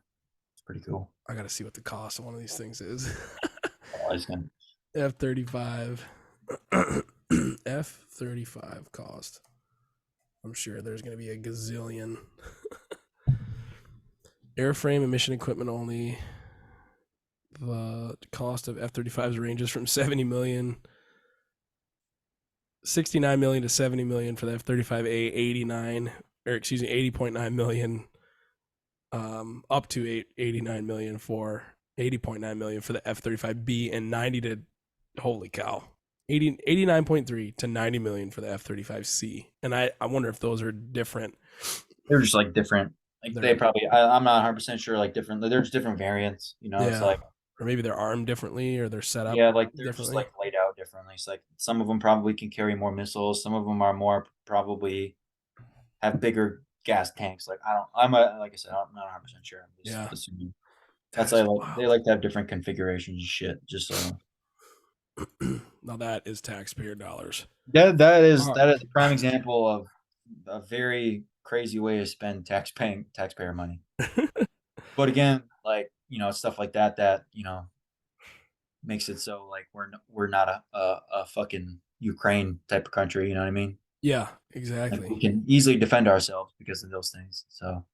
it's pretty cool. I got to see what the cost of one of these things is. Oh, it's gonna, F-35. F-35 cost. I'm sure there's going to be a gazillion. Airframe and mission equipment only. The cost of F-35s ranges from 70 million, 69 million to 70 million for the F-35A, 89 or excuse me, 80.9 million, up to 89 million for 80.9 million for the F-35B, and 90 to holy cow, 89.3 to 90 million for the F-35C. And I wonder if those are different. they're just like different. Like they They're probably I'm not 100% sure like different. There's different variants. You know, it's yeah, like or maybe they're armed differently or they're set up yeah, like they're just differently. like laid out differently. It's like some of them probably can carry more missiles. Some of them are more probably have bigger gas tanks. Like I don't, like I said, I'm not 100% sure. I'm just Yeah, assuming. that That's why is like they wild. like to have different configurations and shit. Just so Now that is taxpayer dollars. that is a prime example of a very crazy way to spend taxpayer money. But again, like stuff like that makes it so like we're not a fucking Ukraine type of country. You know what I mean? Yeah, Like exactly. we can easily defend ourselves because of those things. So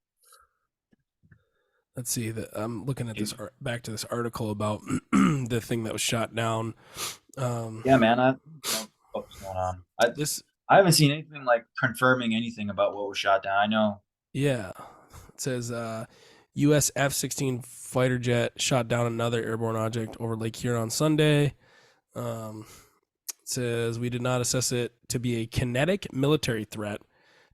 Let's see. I'm looking at this it- back to this article about the thing that was shot down. Um, yeah, man, what's going on? this, I haven't seen anything like confirming anything about what was shot down. I know. yeah, it says U.S. F-16 fighter jet shot down another airborne object over Lake Huron on Sunday. Um, it says we did not assess it to be a kinetic military threat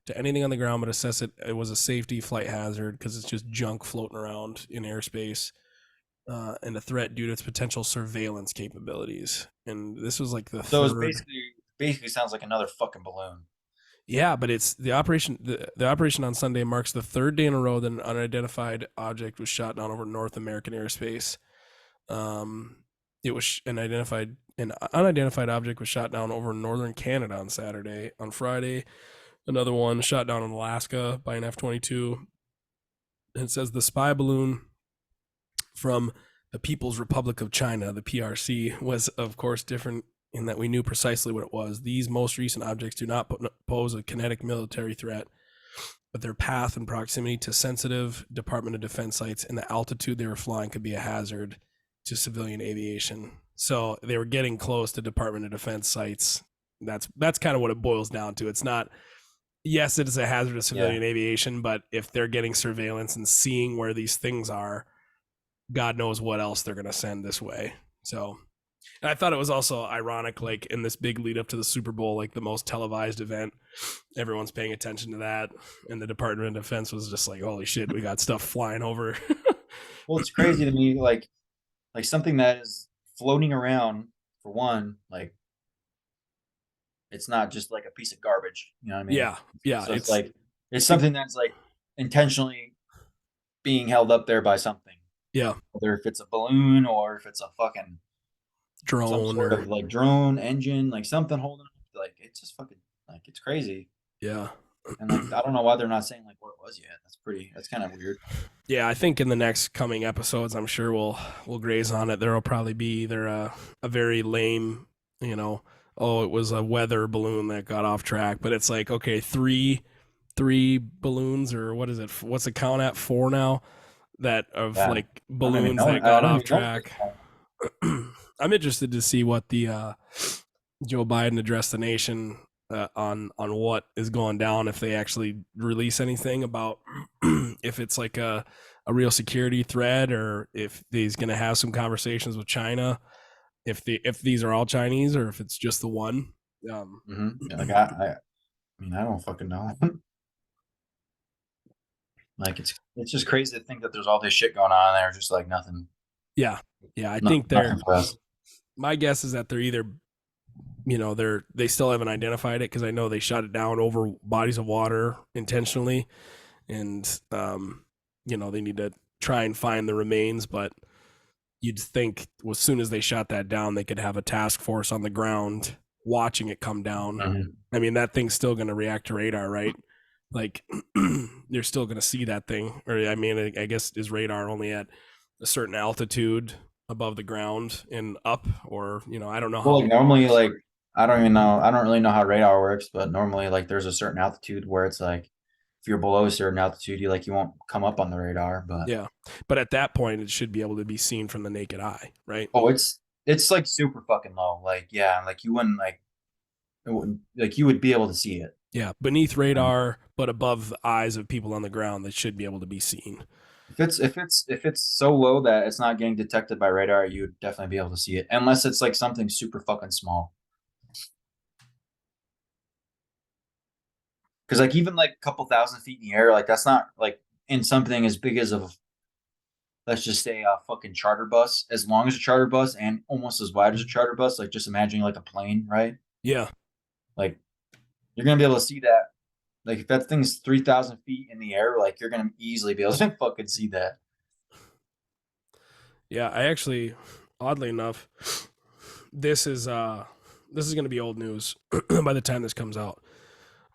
to anything on the ground, but assess it was a safety flight hazard because it's just junk floating around in airspace. And a threat due to its potential surveillance capabilities. And this was like the So it's third. basically sounds like another fucking balloon. Yeah, but it's the operation. The operation on Sunday marks the third day in a row that an unidentified object was shot down over North American airspace. Um, it was an unidentified object was shot down over northern Canada on Saturday. On Friday, another one shot down in Alaska by an F-22. And it says the spy balloon from the People's Republic of China, the PRC, was of course different in that we knew precisely what it was. These most recent objects do not pose a kinetic military threat, but their path and proximity to sensitive Department of Defense sites and the altitude they were flying could be a hazard to civilian aviation. So they were getting close to Department of Defense sites. That's kind of what it boils down to. It's not, yes, it is a hazard to Yeah. civilian aviation, but if they're getting surveillance and seeing where these things are, God knows what else they're going to send this way. So, and I thought it was also ironic, like in this big lead up to the Super Bowl, like the most televised event, everyone's paying attention to that. And the Department of Defense was just like, holy shit, we got stuff flying over. Well, it's crazy to me, like something that is floating around for one, like it's not just like a piece of garbage. You know what I mean? Yeah. Yeah. So it's It's, like it's it, something that's like intentionally being held up there by something, yeah, whether if it's a balloon or if it's a fucking some drone sort or, of like drone engine, like something holding it. Like it's just fucking like it's crazy. yeah. And like I don't know why they're not saying like what it was yet. That's kind of weird. Yeah, I think in the next coming episodes, I'm sure we'll graze on it. There'll probably be either a very lame, you know, oh, it was a weather balloon that got off track, but it's like okay, three balloons or what is it? What's the count at? Four now that of Yeah. like balloons that I got don't off even know what this track. I'm interested to see what the Joe Biden address the nation on what is going down if they actually release anything about if it's like a real security threat or if he's going to have some conversations with China if these are all Chinese or if it's just the one. Um, Yeah, like I mean I don't fucking know. Like it's just crazy to think that there's all this shit going on there, just like nothing, yeah, yeah. I no, think they're. nothing for us. My guess is that they're either they still haven't identified it because I know they shot it down over bodies of water intentionally and they need to try and find the remains, but you'd think as soon as they shot that down, they could have a task force on the ground watching it come down. Mhm. I mean, that thing's still going to react to radar, right? Like, you're still going to see that thing. Or, I mean, I guess is radar only at a certain altitude above the ground and up, or, I don't know Well, how. like normally, like I don't even know. I don't really know how radar works, but normally, like there's a certain altitude where it's like if you're below a certain altitude, you won't come up on the radar. But Yeah. But at that point, it should be able to be seen from the naked eye, right? oh, it's like super fucking low. Like yeah, like you wouldn't like it wouldn't, like you would be able to see it. Yeah. Beneath radar, but above the eyes of people on the ground, they should be able to be seen. If it's so low that it's not getting detected by radar, you would definitely be able to see it, unless it's like something super fucking small. Because like even like a couple thousand feet in the air, like that's not like in something as big as of let's just say a fucking charter bus, as long as a charter bus and almost as wide as a charter bus. Like just imagining like a plane, right? Yeah. Like you're gonna be able to see that. Like if that thing's 3,000 feet in the air, like you're gonna easily be able to fucking see that. Yeah. I actually, oddly enough, this is going to be old news by the time this comes out.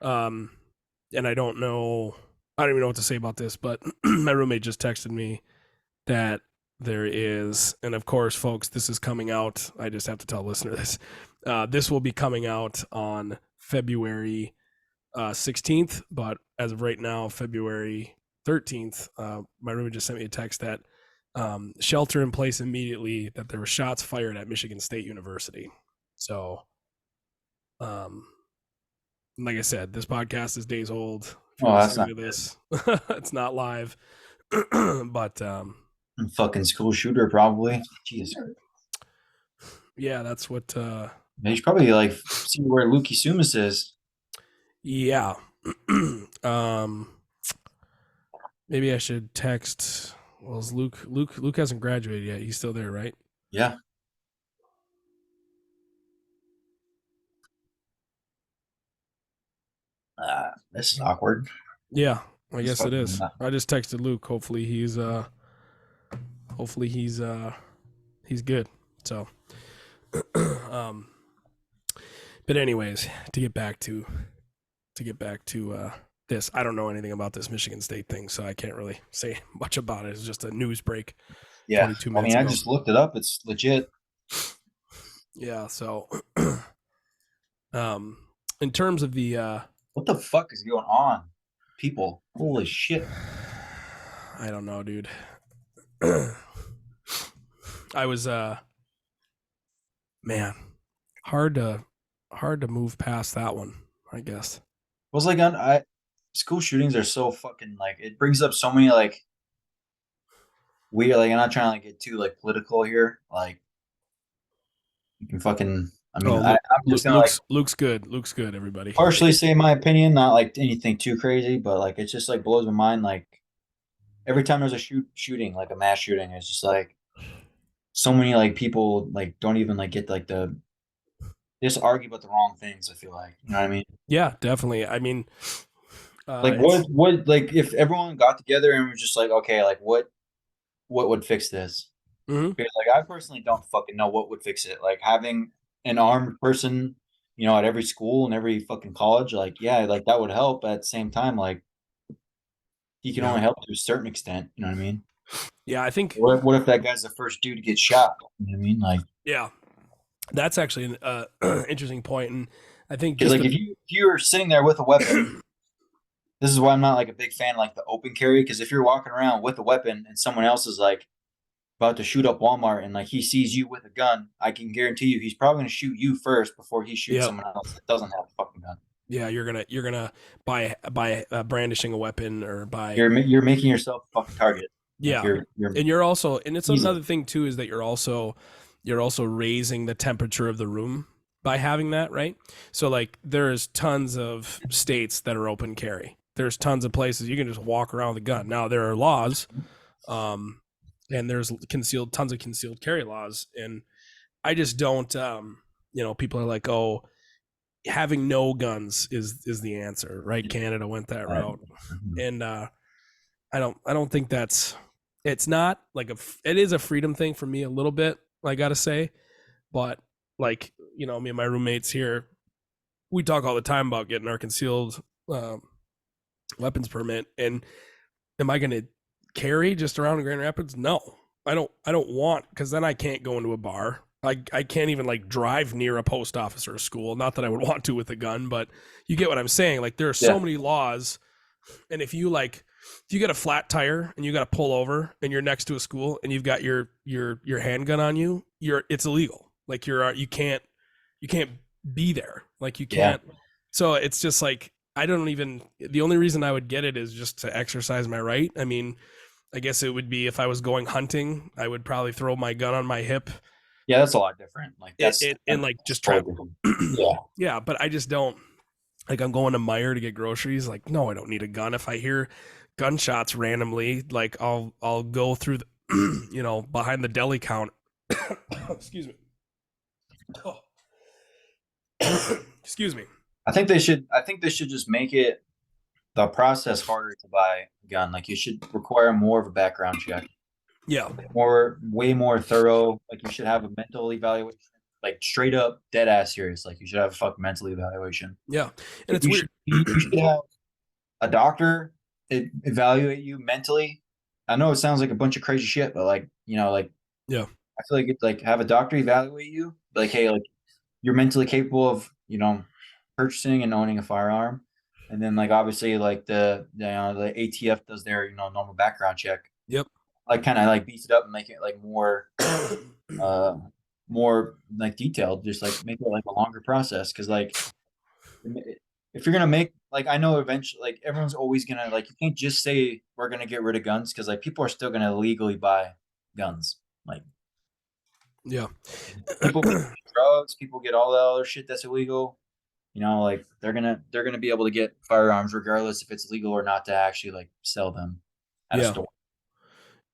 Um, and I don't even know what to say about this, but my roommate just texted me that there is, and of course, folks, this is coming out. I just have to tell listener this. This will be coming out on February 16th, but as of right now, February 13th, my roommate just sent me a text that shelter in place immediately, that there were shots fired at Michigan State University. So, um, like I said, this podcast is days old. If you're Oh, that's listening not to good. this, it's not live, but Fucking school shooter, probably. Jesus. yeah, that's what. They should probably like see where Luke Sumas is. Yeah. um, maybe I should text. Well, is Luke hasn't graduated yet. He's still there, right? Yeah. This is awkward. Yeah, I It's guess it fucking is. I just texted Luke. Hopefully he's good. So, um, but anyways, to get back to this, I don't know anything about this Michigan State thing, so I can't really say much about it. It's just a news break Yeah. 22 I minutes mean, I ago. just looked it up. It's legit. Yeah, so in terms of the What the fuck is going on? People. Holy shit. I don't know, dude. I was man, hard to move past that one, I guess. It was like school shootings are so fucking like it brings up so many like weird like I'm not trying to like get too like political here. Like you can fucking I mean Oh, I'm just gonna like Luke's good. Luke's good, everybody. partially say my opinion, not like anything too crazy, but like it's just like blows my mind. Like every time there's a shooting, like a mass shooting, it's just like so many like people like don't even like get like they just argue about the wrong things. I feel like you know what I mean. Yeah, definitely. I mean, Like it's what like if everyone got together and was just like okay like what would fix this? mhm. Because like I personally don't fucking know what would fix it. Like having an armed person, at every school and every fucking college, like yeah, like that would help. But at the same time, like he can Yeah. only help to a certain extent. You know what I mean? Yeah, I think What if that guy's the first dude to get shot? You know what I mean? Like yeah. That's actually an interesting point, and I think because just like if you're sitting there with a weapon, this is why I'm not like a big fan of, like the open carry. Because if you're walking around with a weapon and someone else is like about to shoot up Walmart and like he sees you with a gun, I can guarantee you he's probably going to shoot you first before he shoots yep. someone else that doesn't have a fucking gun. Yeah, you're gonna by brandishing a weapon or by You're making yourself a fucking target. Like yeah, you're and you're also, and it's easily. another thing too, is that you're also raising the temperature of the room by having that, right? So like there's tons of states that are open carry. There's tons of places you can just walk around with a gun. Now there are laws, and there's tons of concealed carry laws, and I just don't. People are like, oh, having no guns is the answer, right? Canada went that route, and I don't think that's it's not like it is a freedom thing for me a little bit, I gotta say. But like, me and my roommates here, we talk all the time about getting our concealed um, weapons permit. And am I going to carry just around Grand Rapids? No, I don't want, because then I can't go into a bar. I can't even like drive near a post office or a school. Not that I would want to with a gun, but you get what I'm saying. Like there are so Yeah. many laws, and if you get a flat tire and you got to pull over and you're next to a school and you've got your handgun on you, it's illegal. Like you can't be there. Like you Yeah. can't. So it's just like I don't even. The only reason I would get it is just to exercise my right. I mean, I guess it would be if I was going hunting, I would probably throw my gun on my hip. Yeah, that's a lot different. Like And like that's just totally travel. different. Yeah. Yeah, but I just don't. Like I'm going to Meyer to get groceries. Like no, I don't need a gun. If I hear gunshots randomly, like I'll go through the, behind the deli count. Excuse me. Oh. Excuse me. I think they should just make it the process harder to buy a gun. Like you should require more of a background check. Yeah, Way more thorough. Like you should have a mental evaluation. Like straight up dead ass serious. Like you should have a fucking mental evaluation. yeah, and Like it's weird. you should have a doctor evaluate you mentally. I know it sounds like a bunch of crazy shit, but like, like Yeah, I feel like it's like have a doctor evaluate you. Like, hey, like you're mentally capable of, purchasing and owning a firearm. And then like obviously like the ATF does their, normal background check. yep. Like kind of like beats it up and make it like uh more like detailed, just like make it like a longer process. Cause like if you're gonna make like I know eventually like everyone's always gonna like you can't just say we're gonna get rid of guns because like people are still gonna legally buy guns. Like Yeah, people get drugs, people get all that other shit that's illegal. Like they're gonna be able to get firearms regardless if it's legal or not to actually like sell them at a yeah. store.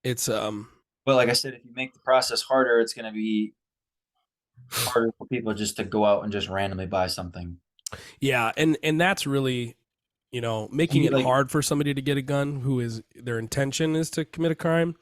It's But like I said, if you make the process harder, it's gonna be harder for people just to go out and just randomly buy something. yeah, and that's really You making get it like hard for somebody to get a gun who is their intention is to commit a crime.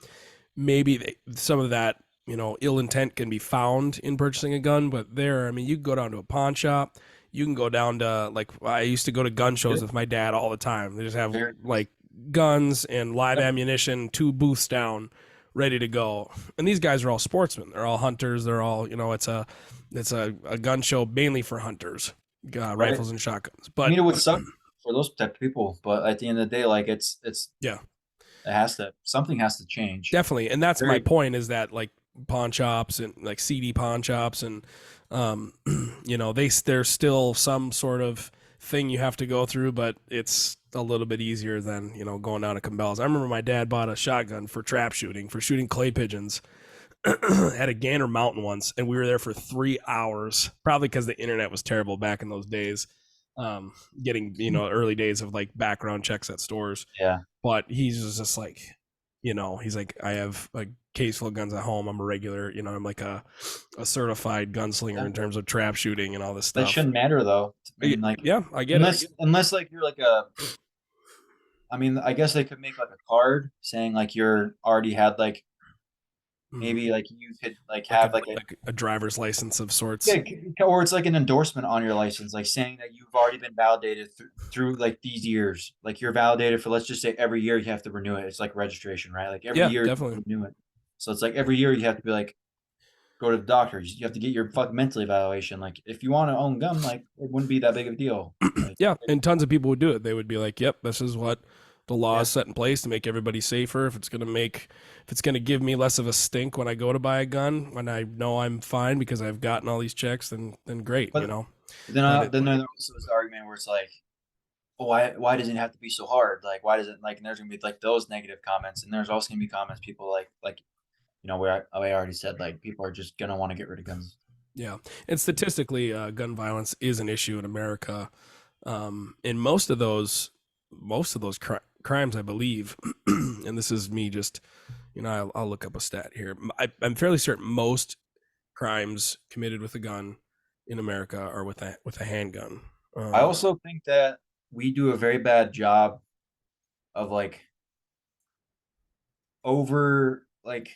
Maybe some of that ill intent can be found in purchasing a gun, but I mean, you can go down to a pawn shop. You can go down to like I used to go to gun shows with my dad all the time. They just have very like guns and live yep, ammunition, two booths down, ready to go. And these guys are all sportsmen. They're all hunters. They're all it's a gun show mainly for hunters, right. rifles and shotguns. I But mean, it would suck for those type of people, but at the end of the day, like yeah, it has to something has to change. definitely. And that's my Very point is that like pawn shops and like CD pawn shops and um there's still some sort of thing you have to go through, but it's a little bit easier than going down to Cabela's. I remember my dad bought a shotgun for trap shooting, for shooting clay pigeons at a Gander Mountain once, and we were there for 3 hours, probably because the internet was terrible back in those days. Getting early days of like background checks at stores, yeah. but he's just like, he's like, I have a case full of guns at home. I'm a regular, I'm like a certified gunslinger Yeah. in terms of trap shooting and all this That stuff. shouldn't matter though. I mean, like Yeah, I get it. unless like you're like I mean, I guess they could make like a card saying like you're already had like Mhm. maybe like you could like Like a have like a like a driver's license of sorts. yeah, or it's like an endorsement on your license, like saying that you've already been validated through like these years. Like you're validated for let's just say every year you have to renew it. It's like registration, right? Like every Yeah, year you have definitely. to renew it. So it's like every year you have to be like go to the doctor. You have to get your fuck mental evaluation. Like if you want to own gun, like it wouldn't be that big of a deal. Like Yeah, and tons of people would do it. They would be like, "Yep, this is what the law yeah, is set in place to make everybody safer. If it's gonna give me less of a stink when I go to buy a gun, when I know I'm fine because I've gotten all these checks, then great, but But it, then there also is the argument where it's like, oh, why does it have to be so hard? Like why does it like? And there's gonna be like those negative comments, and there's also gonna be comments people like where I already said like people are just gonna want to get rid of guns. yeah, and statistically, gun violence is an issue in America. And most of those crimes, I believe, and this is me just, I'll look up a stat here. I'm fairly certain most crimes committed with a gun in America are with a handgun. I Um, also think that we do a very bad job of like over like,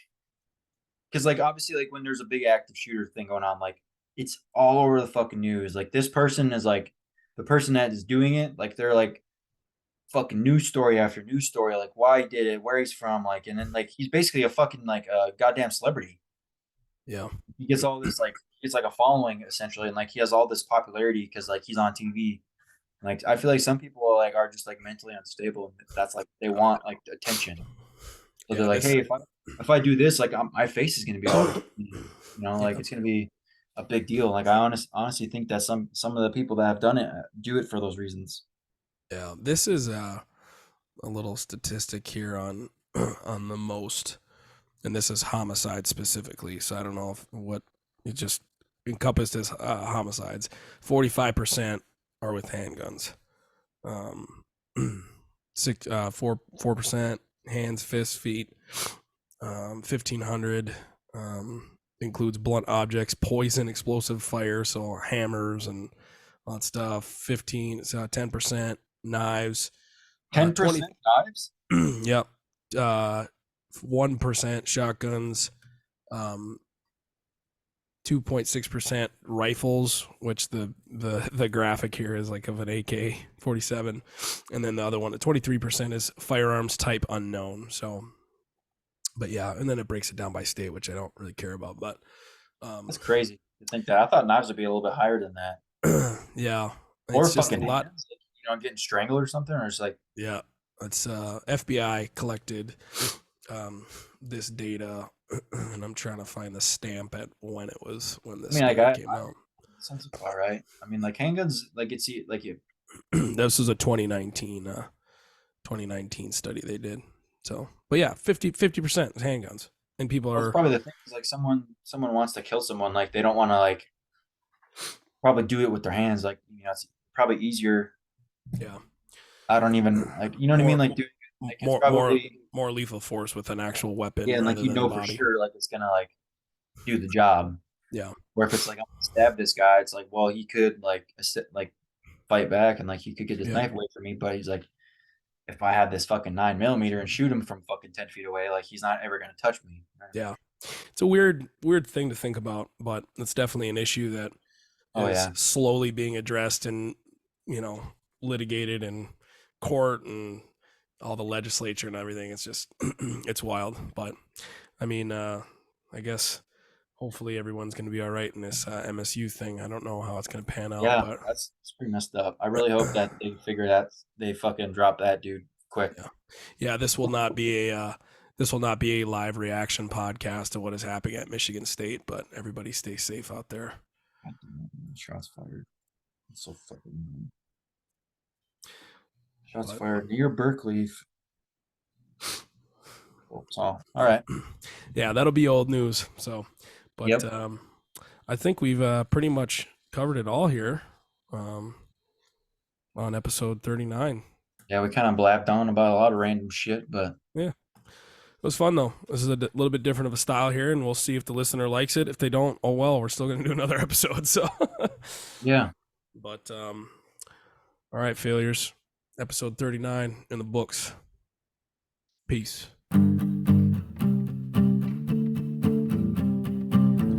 because like obviously like when there's a big active shooter thing going on, like it's all over the fucking news. Like this person is like the person that is doing it, like they're like fucking news story after news story, like why he did it, where he's from, like, and then like he's basically a fucking like a goddamn celebrity. Yeah. He gets all this like he gets like a following essentially, and like he has all this popularity because like he's on TV. Like I feel like some people like are just like mentally unstable, and that's like they want like attention. So they're Yeah. like, hey, if I do this, like my face is gonna be all over, like Yeah. it's gonna be a big deal. Like I honestly think that some of the people that have done it do it for those reasons. Yeah. This is a little statistic here on on the most, and this is homicide specifically. So I don't know if what it just encompassed as homicides. 45% are with handguns. 4% hands, fists, feet. 1,500 includes blunt objects, poison, explosive fire, so hammers and all that stuff. 10% knives. 10% knives. Yep. 1% shotguns. 2.6% rifles, which the graphic here is like of an AK-47, and then the other one at 23% is firearms type unknown. So, but yeah, and then it breaks it down by state, which I don't really care about. But that's crazy to think that. I thought knives would be a little bit higher than that. Yeah, Or it's just fucking a lot. hands, like, getting strangled or something, or it's like Yeah, it's FBI collected this data, and I'm trying to find the stamp at when this study came out. Sounds about right. I mean, like handguns, like it's like you. This was a 2019 study they did. So, but yeah, 50% is handguns, and people are. That's probably the thing. Is like someone wants to kill someone, like they don't want to like probably do it with their hands. Like it's probably easier. Yeah. I don't even like what I mean. Like, dude, like it's probably more lethal force with an actual weapon. Yeah, and like for sure, like it's gonna like do the job. Yeah. Where if it's like I'm gonna stab this guy, it's like, well, he could like fight back and like he could get his knife away from me, but he's like, if I had this fucking 9mm and shoot him from fucking 10 feet away, like he's not ever gonna touch me. Yeah, it's a weird thing to think about, but it's definitely an issue that is slowly being addressed and litigated in court and all the legislature and everything. It's just it's wild. But I mean, I guess hopefully everyone's going to be all right in this MSU thing. I don't know how it's going to pan out. Yeah, but that's pretty messed up. I really hope that they figure that they fucking drop that dude quick. Yeah, this will not be a live reaction podcast to what is happening at Michigan State, but everybody stay safe out there. Shots fired. It's so fucking. Shots fired near Berkeley. So, all right. Yeah, that'll be old news. So, but I think we've pretty much covered it all here on episode 39. Yeah, we kind of blabbed on about a lot of random shit, but yeah, it was fun though. This is a little bit different of a style here, and we'll see if the listener likes it. If they don't, oh well, we're still going to do another episode. So, yeah. But all right, failures. Episode 39 in the books. Peace.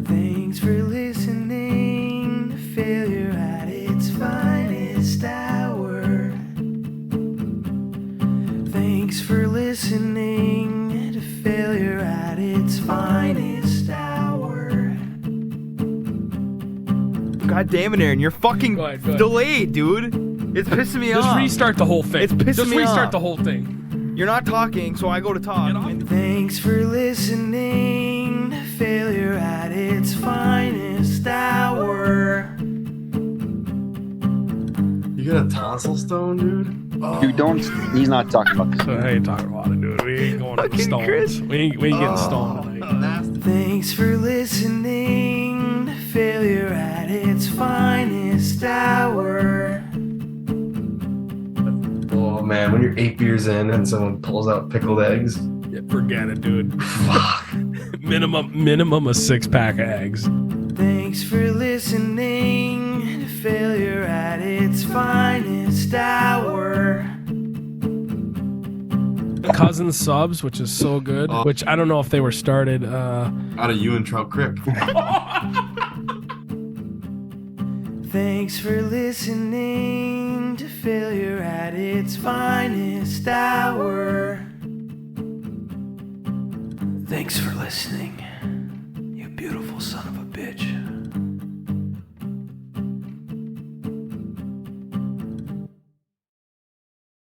Thanks for listening to Failure at its Finest Hour. Thanks for listening to Failure at its Finest Hour. God damn it, Aaron, you're fucking delayed, dude. It's pissing me off. Just restart the whole thing. It's pissing me off. Just restart the whole thing. You're not talking, so I go to talk. Thanks for listening to Failure at its Finest Hour. You got a tonsil stone, dude? Dude, don't. He's not talking about this. I ain't talking about it, dude. We ain't going to the stones. Chris. We ain't getting stoned tonight. Thanks for listening to Failure at its Finest Hour. Oh man, when you're 8 beers in and someone pulls out pickled eggs. Yeah, forget it, dude. minimum a 6-pack of eggs. Thanks for listening to Failure at its Finest Hour. cousin subs, which is so good. Which I don't know if they were started. Out of you and Trout Crick. Thanks for listening to Failure at its finest hour. Thanks for listening, you beautiful son of a